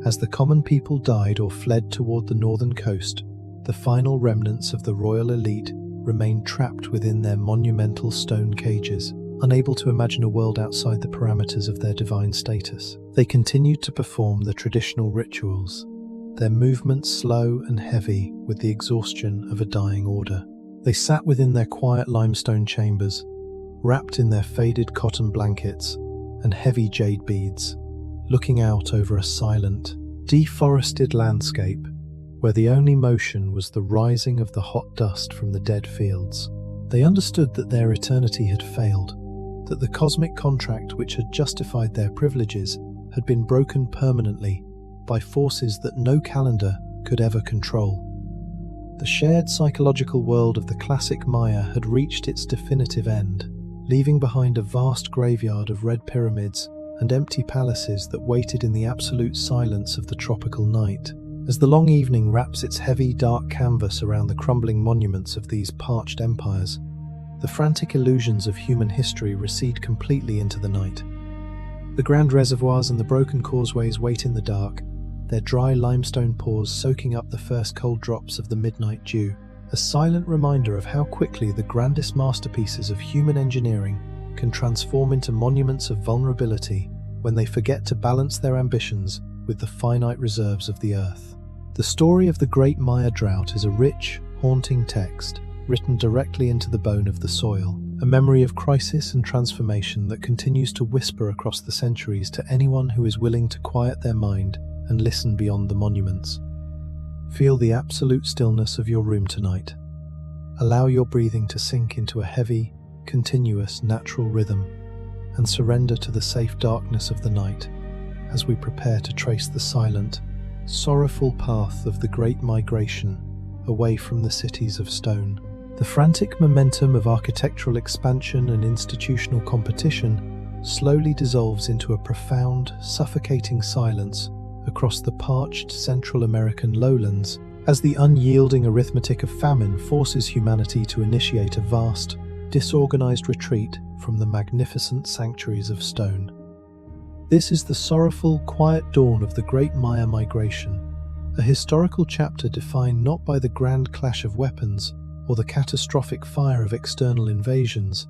as the common people died or fled toward the northern coast, the final remnants of the royal elite remained trapped within their monumental stone cages, unable to imagine a world outside the parameters of their divine status. They continued to perform the traditional rituals, their movements slow and heavy with the exhaustion of a dying order. They sat within their quiet limestone chambers, wrapped in their faded cotton blankets and heavy jade beads, looking out over a silent, deforested landscape where the only motion was the rising of the hot dust from the dead fields. They understood that their eternity had failed, that the cosmic contract which had justified their privileges had been broken permanently by forces that no calendar could ever control. The shared psychological world of the classic Maya had reached its definitive end, leaving behind a vast graveyard of red pyramids and empty palaces that waited in the absolute silence of the tropical night. As the long evening wraps its heavy, dark canvas around the crumbling monuments of these parched empires, the frantic illusions of human history recede completely into the night. The grand reservoirs and the broken causeways wait in the dark, their dry limestone pores soaking up the first cold drops of the midnight dew, a silent reminder of how quickly the grandest masterpieces of human engineering can transform into monuments of vulnerability when they forget to balance their ambitions with the finite reserves of the earth. The story of the Great Maya Drought is a rich, haunting text, written directly into the bone of the soil, a memory of crisis and transformation that continues to whisper across the centuries to anyone who is willing to quiet their mind and listen beyond the monuments. Feel the absolute stillness of your room tonight. Allow your breathing to sink into a heavy, continuous, natural rhythm, and surrender to the safe darkness of the night as we prepare to trace the silent, sorrowful path of the Great Migration away from the cities of stone. The frantic momentum of architectural expansion and institutional competition slowly dissolves into a profound, suffocating silence across the parched Central American lowlands as the unyielding arithmetic of famine forces humanity to initiate a vast, disorganized retreat from the magnificent sanctuaries of stone. This is the sorrowful, quiet dawn of the Great Maya Migration, a historical chapter defined not by the grand clash of weapons or the catastrophic fire of external invasions,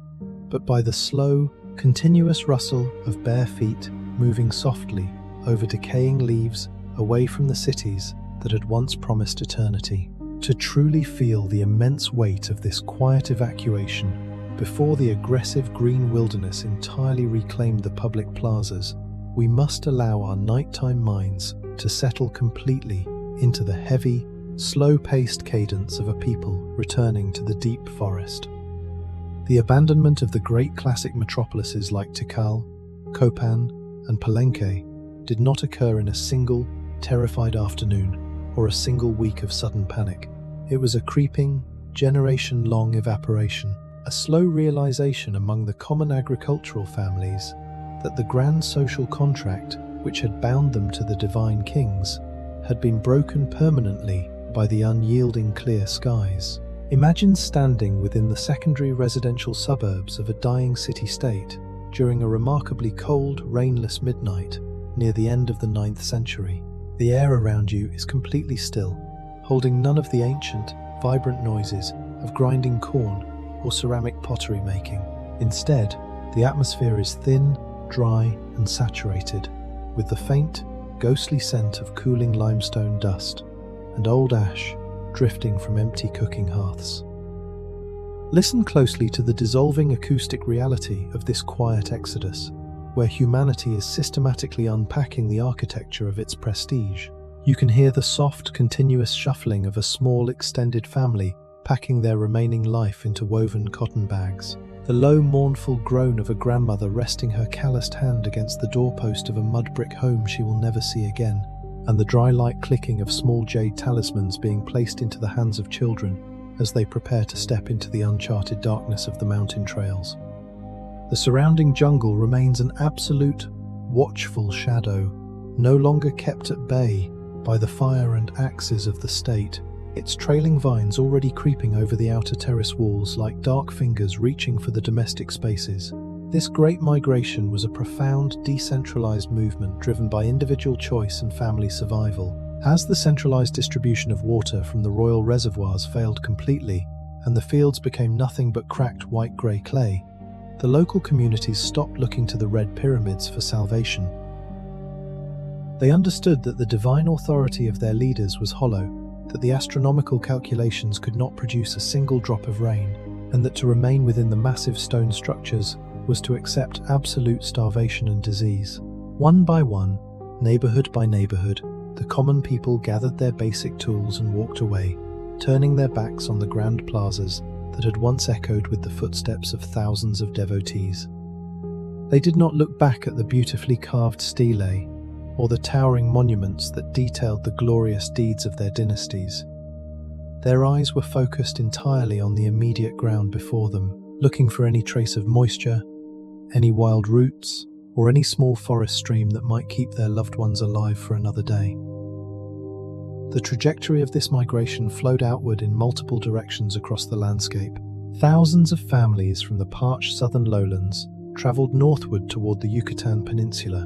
but by the slow, continuous rustle of bare feet moving softly over decaying leaves away from the cities that had once promised eternity. To truly feel the immense weight of this quiet evacuation before the aggressive green wilderness entirely reclaimed the public plazas, we must allow our nighttime minds to settle completely into the heavy, slow-paced cadence of a people returning to the deep forest. The abandonment of the great classic metropolises like Tikal, Copan, and Palenque did not occur in a single, terrified afternoon or a single week of sudden panic. It was a creeping, generation-long evaporation, a slow realization among the common agricultural families that the grand social contract which had bound them to the divine kings had been broken permanently by the unyielding clear skies. Imagine standing within the secondary residential suburbs of a dying city-state during a remarkably cold, rainless midnight near the end of the 9th century. The air around you is completely still, holding none of the ancient, vibrant noises of grinding corn or ceramic pottery making. Instead, the atmosphere is thin, dry, and saturated, with the faint, ghostly scent of cooling limestone dust and old ash drifting from empty cooking hearths. Listen closely to the dissolving acoustic reality of this quiet exodus, where humanity is systematically unpacking the architecture of its prestige. You can hear the soft, continuous shuffling of a small, extended family packing their remaining life into woven cotton bags. The low, mournful groan of a grandmother resting her calloused hand against the doorpost of a mud brick home she will never see again, and the dry light clicking of small jade talismans being placed into the hands of children as they prepare to step into the uncharted darkness of the mountain trails. The surrounding jungle remains an absolute, watchful shadow, no longer kept at bay by the fire and axes of the state, its trailing vines already creeping over the outer terrace walls like dark fingers reaching for the domestic spaces. This great migration was a profound, decentralized movement driven by individual choice and family survival. As the centralized distribution of water from the royal reservoirs failed completely, and the fields became nothing but cracked white-grey clay, the local communities stopped looking to the red pyramids for salvation. They understood that the divine authority of their leaders was hollow, that the astronomical calculations could not produce a single drop of rain, and that to remain within the massive stone structures was to accept absolute starvation and disease. One by one, neighborhood by neighborhood, the common people gathered their basic tools and walked away, turning their backs on the grand plazas that had once echoed with the footsteps of thousands of devotees. They did not look back at the beautifully carved stelae or the towering monuments that detailed the glorious deeds of their dynasties. Their eyes were focused entirely on the immediate ground before them, looking for any trace of moisture, any wild roots, or any small forest stream that might keep their loved ones alive for another day. The trajectory of this migration flowed outward in multiple directions across the landscape. Thousands of families from the parched southern lowlands traveled northward toward the Yucatan Peninsula,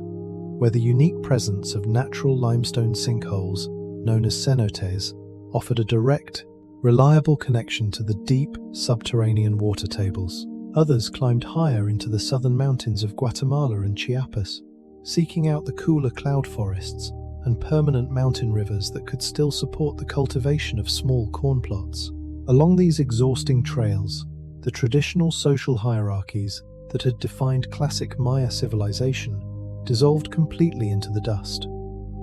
where the unique presence of natural limestone sinkholes, known as cenotes, offered a direct, reliable connection to the deep, subterranean water tables. Others climbed higher into the southern mountains of Guatemala and Chiapas, seeking out the cooler cloud forests and permanent mountain rivers that could still support the cultivation of small corn plots. Along these exhausting trails, the traditional social hierarchies that had defined classic Maya civilization dissolved completely into the dust.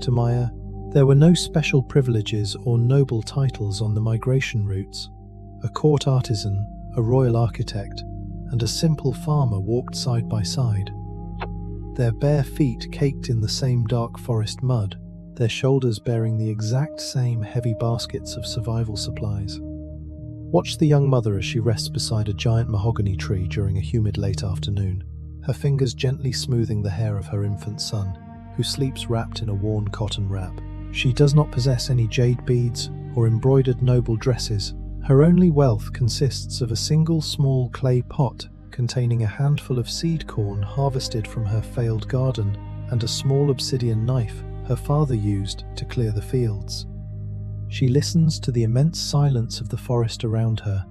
To Maya, there were no special privileges or noble titles on the migration routes. A court artisan, a royal architect, and a simple farmer walked side by side, their bare feet caked in the same dark forest mud, their shoulders bearing the exact same heavy baskets of survival supplies. Watch the young mother as she rests beside a giant mahogany tree during a humid late afternoon, her fingers gently smoothing the hair of her infant son, who sleeps wrapped in a worn cotton wrap. She does not possess any jade beads or embroidered noble dresses. Her only wealth consists of a single small clay pot containing a handful of seed corn harvested from her failed garden and a small obsidian knife her father used to clear the fields. She listens to the immense silence of the forest around her,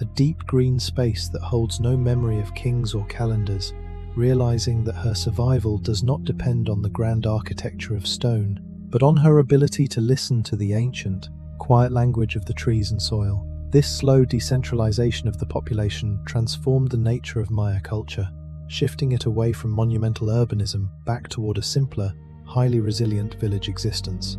a deep green space that holds no memory of kings or calendars, realizing that her survival does not depend on the grand architecture of stone, but on her ability to listen to the ancient, quiet language of the trees and soil. This slow decentralization of the population transformed the nature of Maya culture, shifting it away from monumental urbanism back toward a simpler, highly resilient village existence.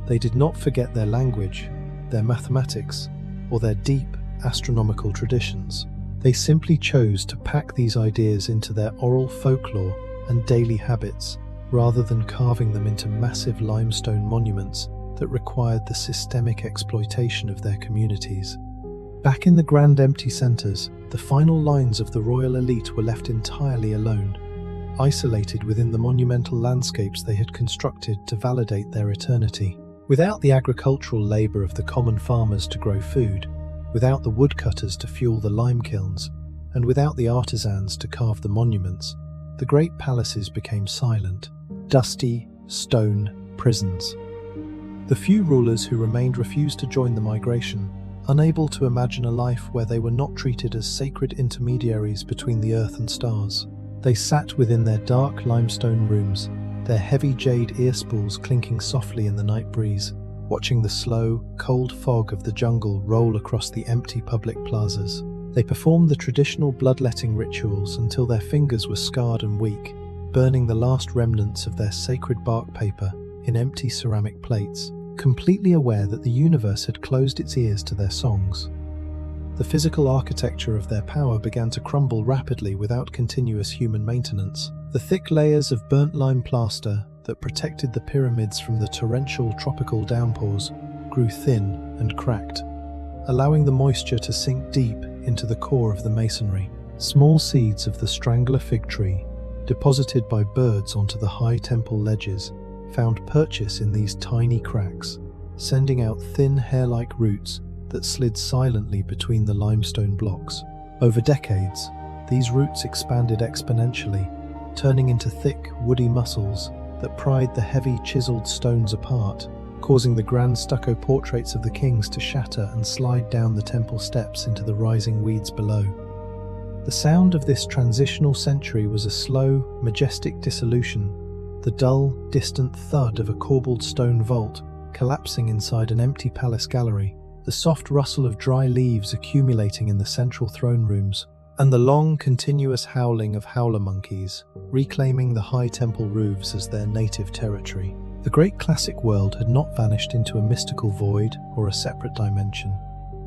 They did not forget their language, their mathematics, or their deep astronomical traditions. They simply chose to pack these ideas into their oral folklore and daily habits, rather than carving them into massive limestone monuments that required the systemic exploitation of their communities. Back in the grand empty centers, the final lines of the royal elite were left entirely alone, isolated within the monumental landscapes they had constructed to validate their eternity. Without the agricultural labor of the common farmers to grow food, without the woodcutters to fuel the lime kilns, and without the artisans to carve the monuments, the great palaces became silent, dusty, stone prisons. The few rulers who remained refused to join the migration, unable to imagine a life where they were not treated as sacred intermediaries between the earth and stars. They sat within their dark limestone rooms, their heavy jade earspools clinking softly in the night breeze, watching the slow, cold fog of the jungle roll across the empty public plazas. They performed the traditional bloodletting rituals until their fingers were scarred and weak, burning the last remnants of their sacred bark paper in empty ceramic plates, completely aware that the universe had closed its ears to their songs. The physical architecture of their power began to crumble rapidly without continuous human maintenance. The thick layers of burnt lime plaster that protected the pyramids from the torrential tropical downpours grew thin and cracked, allowing the moisture to sink deep into the core of the masonry. Small seeds of the strangler fig tree, deposited by birds onto the high temple ledges, found purchase in these tiny cracks, sending out thin hair-like roots that slid silently between the limestone blocks. Over decades, these roots expanded exponentially, turning into thick, woody muscles that pried the heavy, chiseled stones apart, causing the grand stucco portraits of the kings to shatter and slide down the temple steps into the rising weeds below. The sound of this transitional century was a slow, majestic dissolution, the dull, distant thud of a corbelled stone vault collapsing inside an empty palace gallery, the soft rustle of dry leaves accumulating in the central throne rooms, and the long, continuous howling of howler monkeys, reclaiming the high temple roofs as their native territory. The great classic world had not vanished into a mystical void or a separate dimension.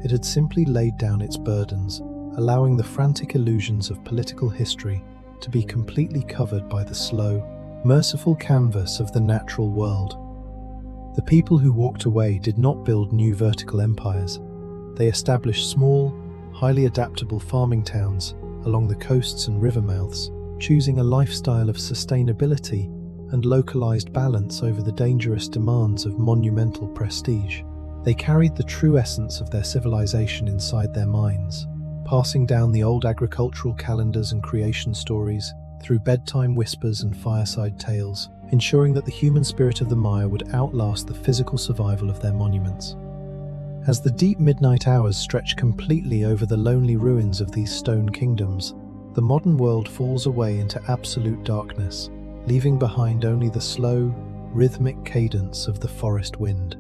It had simply laid down its burdens, allowing the frantic illusions of political history to be completely covered by the slow, merciful canvas of the natural world. The people who walked away did not build new vertical empires. They established small, highly adaptable farming towns along the coasts and river mouths, choosing a lifestyle of sustainability and localized balance over the dangerous demands of monumental prestige. They carried the true essence of their civilization inside their minds, passing down the old agricultural calendars and creation stories through bedtime whispers and fireside tales, ensuring that the human spirit of the Maya would outlast the physical survival of their monuments. As the deep midnight hours stretch completely over the lonely ruins of these stone kingdoms, the modern world falls away into absolute darkness, leaving behind only the slow, rhythmic cadence of the forest wind.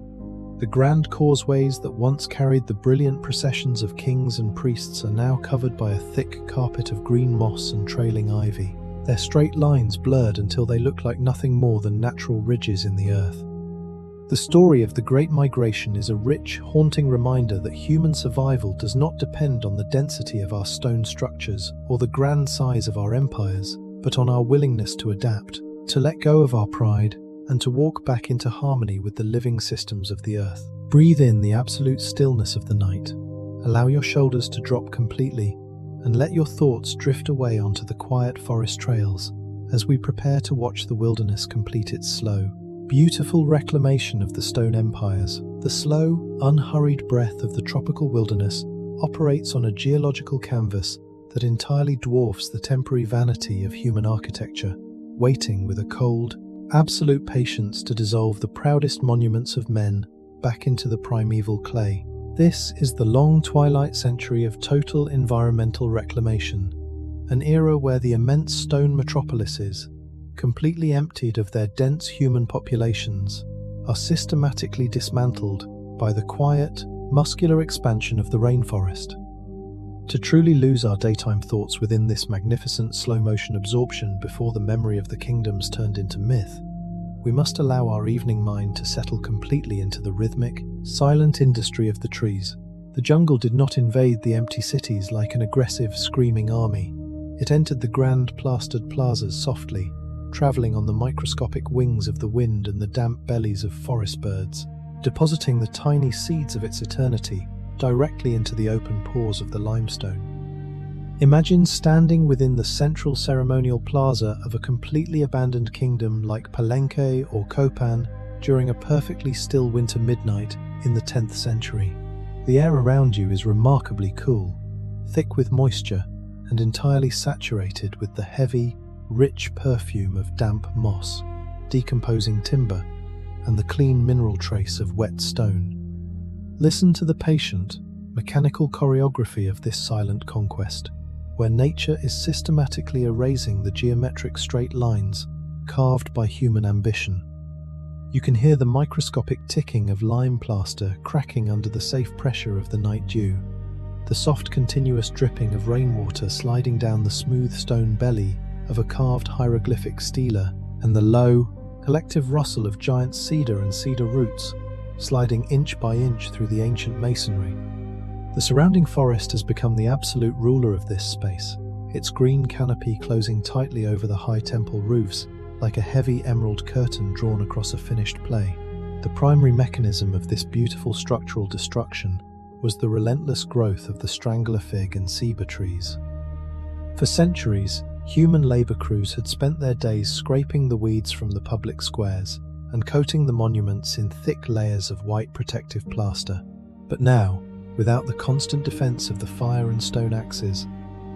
The grand causeways that once carried the brilliant processions of kings and priests are now covered by a thick carpet of green moss and trailing ivy, their straight lines blurred until they look like nothing more than natural ridges in the earth. The story of the Great Migration is a rich, haunting reminder that human survival does not depend on the density of our stone structures or the grand size of our empires, but on our willingness to adapt, to let go of our pride, and to walk back into harmony with the living systems of the earth. Breathe in the absolute stillness of the night. Allow your shoulders to drop completely, and let your thoughts drift away onto the quiet forest trails as we prepare to watch the wilderness complete its slow, beautiful reclamation of the stone empires. The slow, unhurried breath of the tropical wilderness operates on a geological canvas that entirely dwarfs the temporary vanity of human architecture, waiting with a cold, absolute patience to dissolve the proudest monuments of men back into the primeval clay. This is the long twilight century of total environmental reclamation, an era where the immense stone metropolises, completely emptied of their dense human populations, are systematically dismantled by the quiet, muscular expansion of the rainforest. To truly lose our daytime thoughts within this magnificent slow-motion absorption before the memory of the kingdoms turned into myth, we must allow our evening mind to settle completely into the rhythmic, silent industry of the trees. The jungle did not invade the empty cities like an aggressive, screaming army. It entered the grand plastered plazas softly, traveling on the microscopic wings of the wind and the damp bellies of forest birds, depositing the tiny seeds of its eternity directly into the open pores of the limestone. Imagine standing within the central ceremonial plaza of a completely abandoned kingdom like Palenque or Copan during a perfectly still winter midnight in the 10th century. The air around you is remarkably cool, thick with moisture, and entirely saturated with the heavy, rich perfume of damp moss, decomposing timber, and the clean mineral trace of wet stone. Listen to the patient, mechanical choreography of this silent conquest, where nature is systematically erasing the geometric straight lines carved by human ambition. You can hear the microscopic ticking of lime plaster cracking under the safe pressure of the night dew, the soft continuous dripping of rainwater sliding down the smooth stone belly of a carved hieroglyphic stela, and the low, collective rustle of giant cedar and cedar roots, sliding inch by inch through the ancient masonry. The surrounding forest has become the absolute ruler of this space, its green canopy closing tightly over the high temple roofs like a heavy emerald curtain drawn across a finished play. The primary mechanism of this beautiful structural destruction was the relentless growth of the strangler fig and ceiba trees. For centuries, human labor crews had spent their days scraping the weeds from the public squares and coating the monuments in thick layers of white protective plaster. But now, without the constant defense of the fire and stone axes,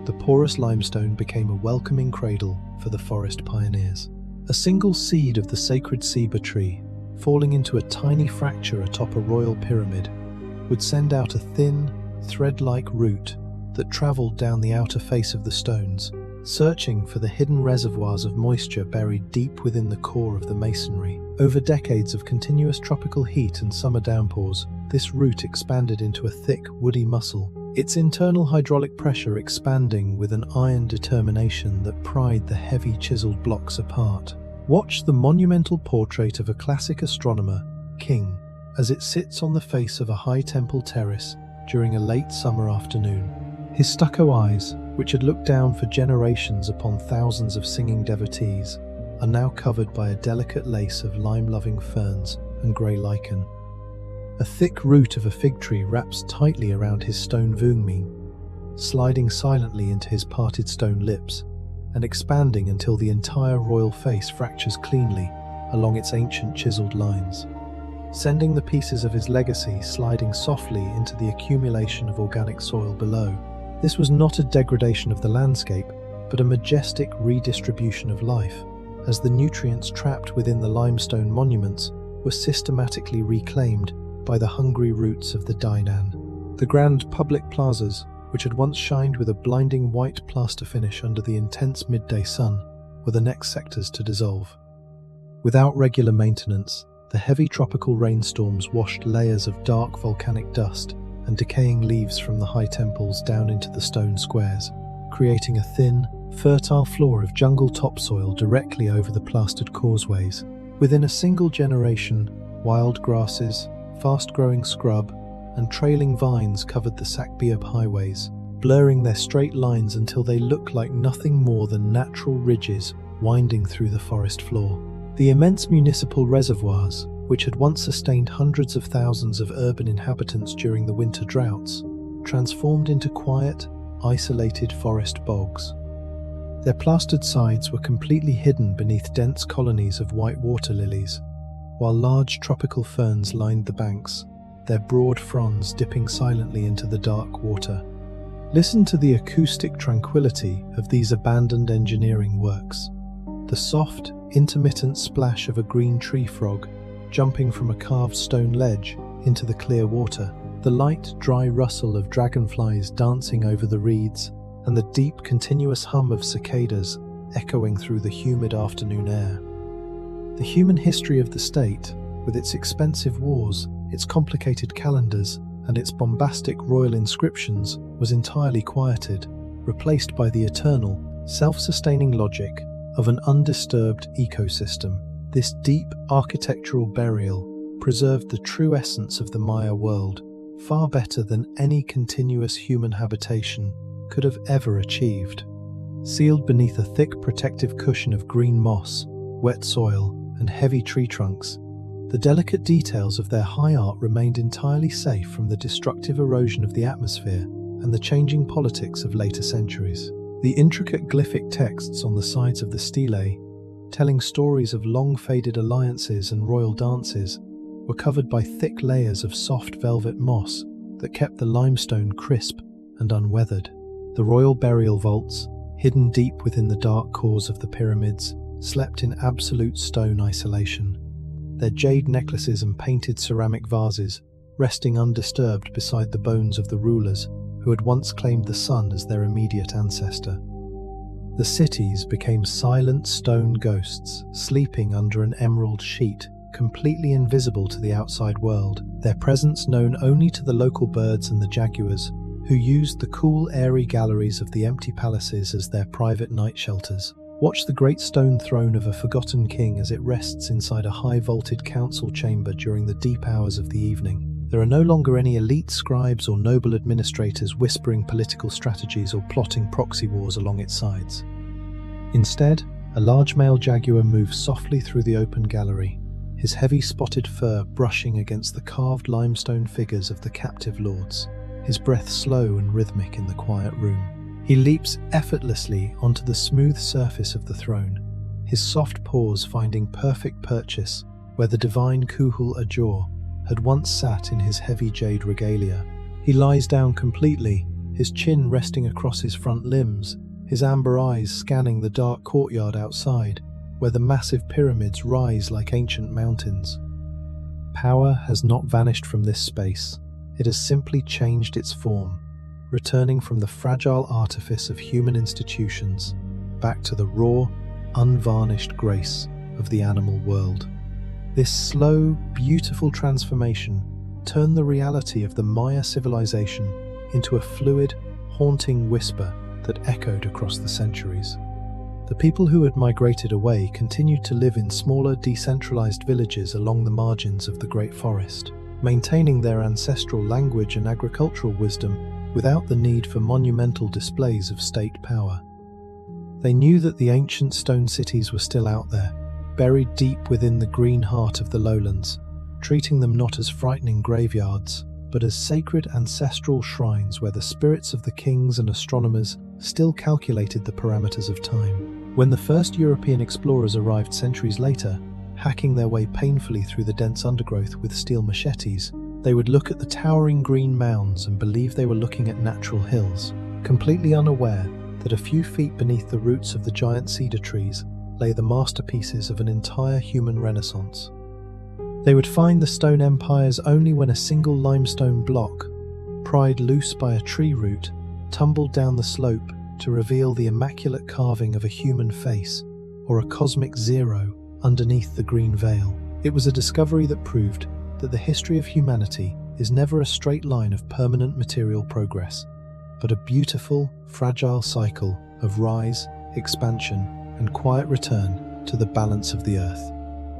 the porous limestone became a welcoming cradle for the forest pioneers. A single seed of the sacred ceiba tree, falling into a tiny fracture atop a royal pyramid, would send out a thin, thread-like root that travelled down the outer face of the stones, searching for the hidden reservoirs of moisture buried deep within the core of the masonry. Over decades of continuous tropical heat and summer downpours, this root expanded into a thick, woody muscle, its internal hydraulic pressure expanding with an iron determination that pried the heavy chiseled blocks apart. Watch the monumental portrait of a classic astronomer, King, as it sits on the face of a high temple terrace during a late summer afternoon. His stucco eyes, which had looked down for generations upon thousands of singing devotees, are now covered by a delicate lace of lime-loving ferns and grey lichen. A thick root of a fig tree wraps tightly around his stone vungmin, sliding silently into his parted stone lips and expanding until the entire royal face fractures cleanly along its ancient chiseled lines, sending the pieces of his legacy sliding softly into the accumulation of organic soil below. This was not a degradation of the landscape, but a majestic redistribution of life, as the nutrients trapped within the limestone monuments were systematically reclaimed by the hungry roots of the Dainan. The grand public plazas, which had once shined with a blinding white plaster finish under the intense midday sun, were the next sectors to dissolve. Without regular maintenance, the heavy tropical rainstorms washed layers of dark volcanic dust and decaying leaves from the high temples down into the stone squares, creating a thin, fertile floor of jungle topsoil directly over the plastered causeways. Within a single generation, wild grasses, fast-growing scrub, and trailing vines covered the Sakbiab highways, blurring their straight lines until they looked like nothing more than natural ridges winding through the forest floor. The immense municipal reservoirs, which had once sustained hundreds of thousands of urban inhabitants during the winter droughts, transformed into quiet, isolated forest bogs. Their plastered sides were completely hidden beneath dense colonies of white water lilies, while large tropical ferns lined the banks, their broad fronds dipping silently into the dark water. Listen to the acoustic tranquility of these abandoned engineering works. The soft, intermittent splash of a green tree frog jumping from a carved stone ledge into the clear water, the light, dry rustle of dragonflies dancing over the reeds, and the deep, continuous hum of cicadas echoing through the humid afternoon air. The human history of the state, with its expensive wars, its complicated calendars, and its bombastic royal inscriptions, was entirely quieted, replaced by the eternal, self-sustaining logic of an undisturbed ecosystem. This deep architectural burial preserved the true essence of the Maya world, far better than any continuous human habitation could have ever achieved. Sealed beneath a thick protective cushion of green moss, wet soil, and heavy tree trunks, the delicate details of their high art remained entirely safe from the destructive erosion of the atmosphere and the changing politics of later centuries. The intricate glyphic texts on the sides of the stelae, telling stories of long-faded alliances and royal dances, were covered by thick layers of soft velvet moss that kept the limestone crisp and unweathered. The royal burial vaults, hidden deep within the dark cores of the pyramids, slept in absolute stone isolation, their jade necklaces and painted ceramic vases resting undisturbed beside the bones of the rulers who had once claimed the sun as their immediate ancestor. The cities became silent stone ghosts, sleeping under an emerald sheet, completely invisible to the outside world, their presence known only to the local birds and the jaguars, who used the cool, airy galleries of the empty palaces as their private night shelters. Watch the great stone throne of a forgotten king as it rests inside a high-vaulted council chamber during the deep hours of the evening. There are no longer any elite scribes or noble administrators whispering political strategies or plotting proxy wars along its sides. Instead, a large male jaguar moves softly through the open gallery, his heavy spotted fur brushing against the carved limestone figures of the captive lords, his breath slow and rhythmic in the quiet room. He leaps effortlessly onto the smooth surface of the throne, his soft paws finding perfect purchase where the divine Kuhul Ajor had once sat in his heavy jade regalia. He lies down completely, his chin resting across his front limbs, his amber eyes scanning the dark courtyard outside, where the massive pyramids rise like ancient mountains. Power has not vanished from this space, it has simply changed its form, returning from the fragile artifice of human institutions back to the raw, unvarnished grace of the animal world. This slow, beautiful transformation turned the reality of the Maya civilization into a fluid, haunting whisper that echoed across the centuries. The people who had migrated away continued to live in smaller, decentralized villages along the margins of the Great Forest, maintaining their ancestral language and agricultural wisdom without the need for monumental displays of state power. They knew that the ancient stone cities were still out there, buried deep within the green heart of the lowlands, treating them not as frightening graveyards, but as sacred ancestral shrines where the spirits of the kings and astronomers still calculated the parameters of time. When the first European explorers arrived centuries later, hacking their way painfully through the dense undergrowth with steel machetes, they would look at the towering green mounds and believe they were looking at natural hills, completely unaware that a few feet beneath the roots of the giant cedar trees lay the masterpieces of an entire human renaissance. They would find the stone empires only when a single limestone block, pried loose by a tree root, tumbled down the slope to reveal the immaculate carving of a human face, or a cosmic zero underneath the green veil. It was a discovery that proved that the history of humanity is never a straight line of permanent material progress, but a beautiful, fragile cycle of rise, expansion, and quiet return to the balance of the earth.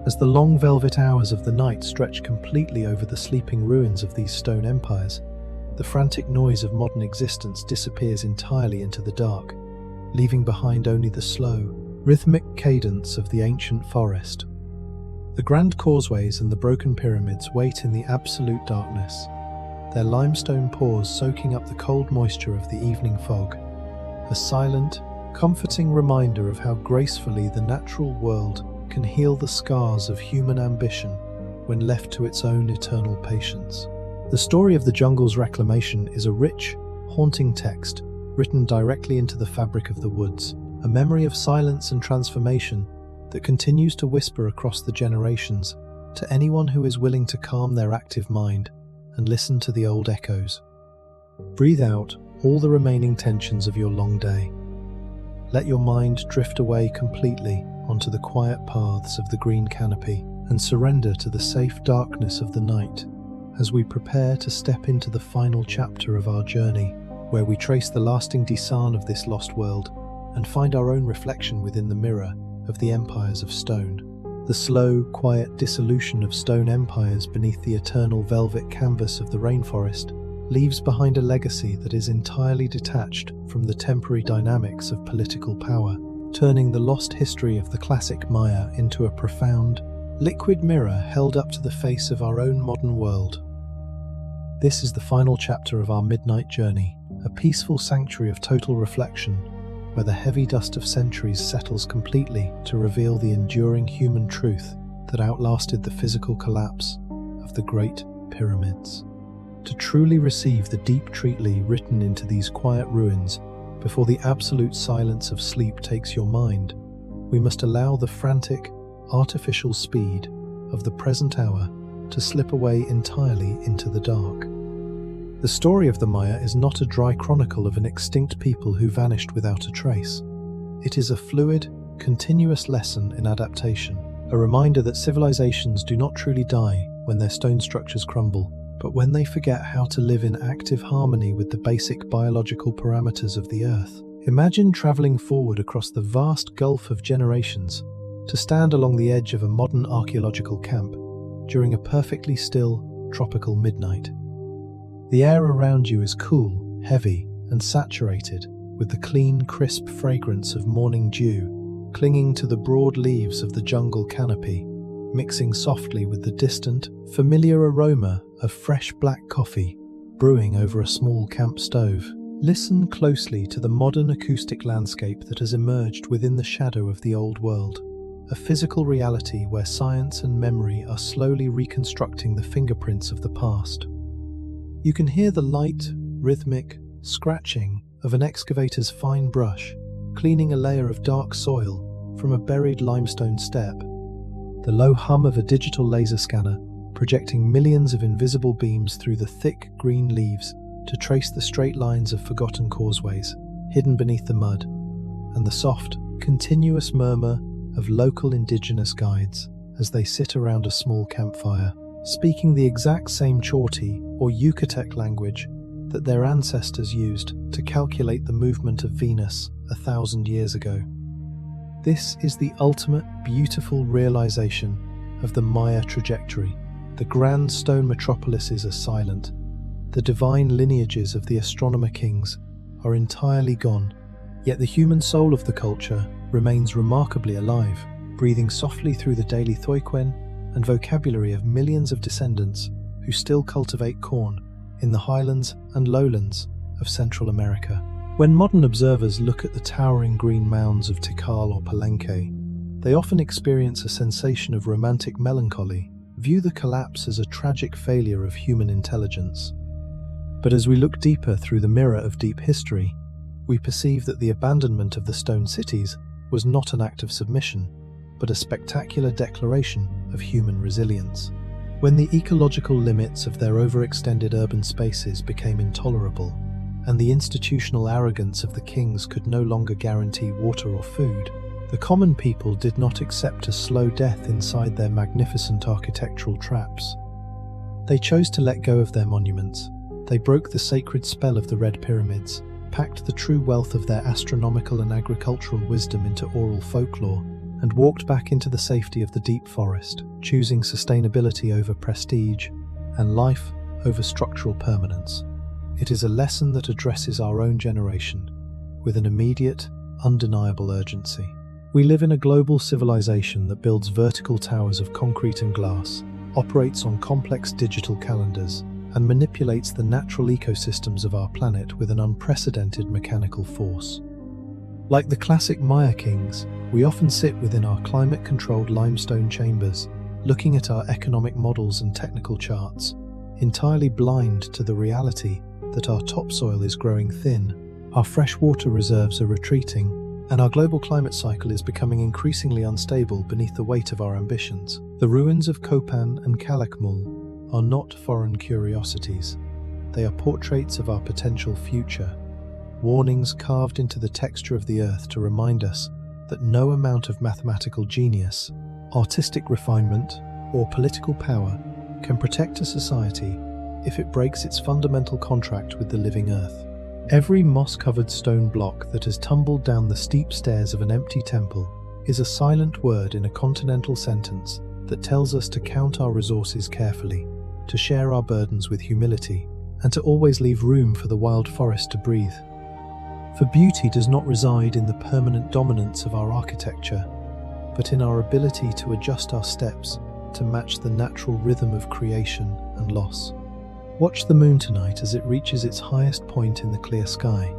As the long velvet hours of the night stretch completely over the sleeping ruins of these stone empires, the frantic noise of modern existence disappears entirely into the dark, leaving behind only the slow, rhythmic cadence of the ancient forest. The grand causeways and the broken pyramids wait in the absolute darkness, their limestone pores soaking up the cold moisture of the evening fog, a silent, comforting reminder of how gracefully the natural world can heal the scars of human ambition when left to its own eternal patience. The story of the jungle's reclamation is a rich, haunting text written directly into the fabric of the woods, a memory of silence and transformation that continues to whisper across the generations to anyone who is willing to calm their active mind and listen to the old echoes. Breathe out all the remaining tensions of your long day. Let your mind drift away completely onto the quiet paths of the green canopy and surrender to the safe darkness of the night as we prepare to step into the final chapter of our journey, where we trace the lasting design of this lost world and find our own reflection within the mirror of the empires of stone. The slow, quiet dissolution of stone empires beneath the eternal velvet canvas of the rainforest leaves behind a legacy that is entirely detached from the temporary dynamics of political power, turning the lost history of the classic Maya into a profound, liquid mirror held up to the face of our own modern world. This is the final chapter of our midnight journey, a peaceful sanctuary of total reflection, where the heavy dust of centuries settles completely to reveal the enduring human truth that outlasted the physical collapse of the Great Pyramids. To truly receive the deep treatly written into these quiet ruins before the absolute silence of sleep takes your mind, we must allow the frantic, artificial speed of the present hour to slip away entirely into the dark. The story of the Maya is not a dry chronicle of an extinct people who vanished without a trace. It is a fluid, continuous lesson in adaptation, a reminder that civilizations do not truly die when their stone structures crumble, but when they forget how to live in active harmony with the basic biological parameters of the earth. Imagine traveling forward across the vast gulf of generations to stand along the edge of a modern archaeological camp during a perfectly still, tropical midnight. The air around you is cool, heavy, and saturated with the clean, crisp fragrance of morning dew clinging to the broad leaves of the jungle canopy, mixing softly with the distant, familiar aroma of fresh black coffee brewing over a small camp stove. Listen closely to the modern acoustic landscape that has emerged within the shadow of the old world, a physical reality where science and memory are slowly reconstructing the fingerprints of the past. You can hear the light, rhythmic scratching of an excavator's fine brush, cleaning a layer of dark soil from a buried limestone step, the low hum of a digital laser scanner projecting millions of invisible beams through the thick green leaves to trace the straight lines of forgotten causeways hidden beneath the mud, and the soft, continuous murmur of local indigenous guides as they sit around a small campfire, speaking the exact same Chorti or Yucatec language that their ancestors used to calculate the movement of Venus 1,000 years ago. This is the ultimate beautiful realization of the Maya trajectory. The grand stone metropolises are silent. The divine lineages of the astronomer kings are entirely gone, yet the human soul of the culture remains remarkably alive, breathing softly through the daily thoiquen and vocabulary of millions of descendants who still cultivate corn in the highlands and lowlands of Central America. When modern observers look at the towering green mounds of Tikal or Palenque, they often experience a sensation of romantic melancholy, view the collapse as a tragic failure of human intelligence. But as we look deeper through the mirror of deep history, we perceive that the abandonment of the stone cities was not an act of submission, but a spectacular declaration of human resilience. When the ecological limits of their overextended urban spaces became intolerable, and the institutional arrogance of the kings could no longer guarantee water or food, the common people did not accept a slow death inside their magnificent architectural traps. They chose to let go of their monuments. They broke the sacred spell of the Red Pyramids, packed the true wealth of their astronomical and agricultural wisdom into oral folklore, and walked back into the safety of the deep forest, choosing sustainability over prestige and life over structural permanence. It is a lesson that addresses our own generation with an immediate, undeniable urgency. We live in a global civilization that builds vertical towers of concrete and glass, operates on complex digital calendars, and manipulates the natural ecosystems of our planet with an unprecedented mechanical force. Like the classic Maya kings, we often sit within our climate-controlled limestone chambers, looking at our economic models and technical charts, entirely blind to the reality that our topsoil is growing thin, our freshwater reserves are retreating, and our global climate cycle is becoming increasingly unstable beneath the weight of our ambitions. The ruins of Copan and Calakmul are not foreign curiosities. They are portraits of our potential future, warnings carved into the texture of the earth to remind us that no amount of mathematical genius, artistic refinement, or political power can protect a society if it breaks its fundamental contract with the living earth. Every moss-covered stone block that has tumbled down the steep stairs of an empty temple is a silent word in a continental sentence that tells us to count our resources carefully, to share our burdens with humility, and to always leave room for the wild forest to breathe. For beauty does not reside in the permanent dominance of our architecture, but in our ability to adjust our steps to match the natural rhythm of creation and loss. Watch the moon tonight as it reaches its highest point in the clear sky,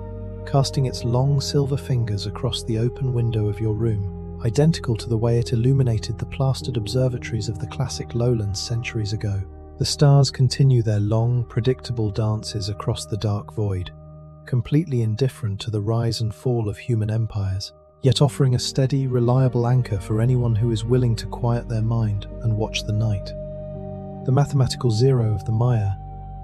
casting its long silver fingers across the open window of your room, identical to the way it illuminated the plastered observatories of the classic lowlands centuries ago. The stars continue their long, predictable dances across the dark void, completely indifferent to the rise and fall of human empires, yet offering a steady, reliable anchor for anyone who is willing to quiet their mind and watch the night. The mathematical zero of the Maya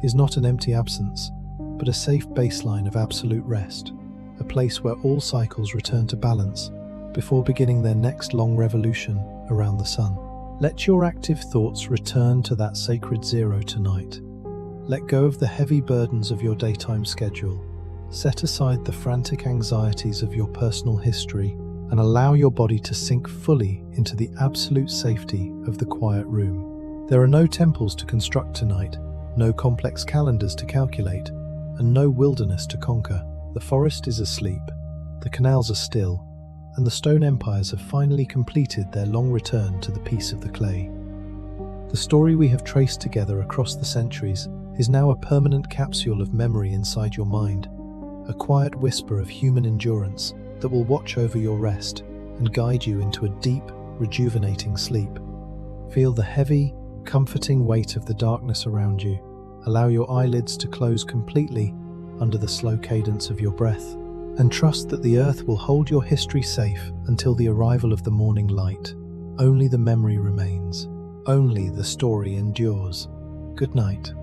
is not an empty absence, but a safe baseline of absolute rest, a place where all cycles return to balance before beginning their next long revolution around the sun. Let your active thoughts return to that sacred zero tonight. Let go of the heavy burdens of your daytime schedule Set aside the frantic anxieties of your personal history and allow your body to sink fully into the absolute safety of the quiet room. There are no temples to construct tonight, no complex calendars to calculate, and no wilderness to conquer. The forest is asleep, the canals are still, and the stone empires have finally completed their long return to the peace of the clay. The story we have traced together across the centuries is now a permanent capsule of memory inside your mind, a quiet whisper of human endurance that will watch over your rest and guide you into a deep, rejuvenating sleep. Feel the heavy, comforting weight of the darkness around you. Allow your eyelids to close completely under the slow cadence of your breath, and trust that the earth will hold your history safe until the arrival of the morning light. Only the memory remains. Only the story endures. Good night.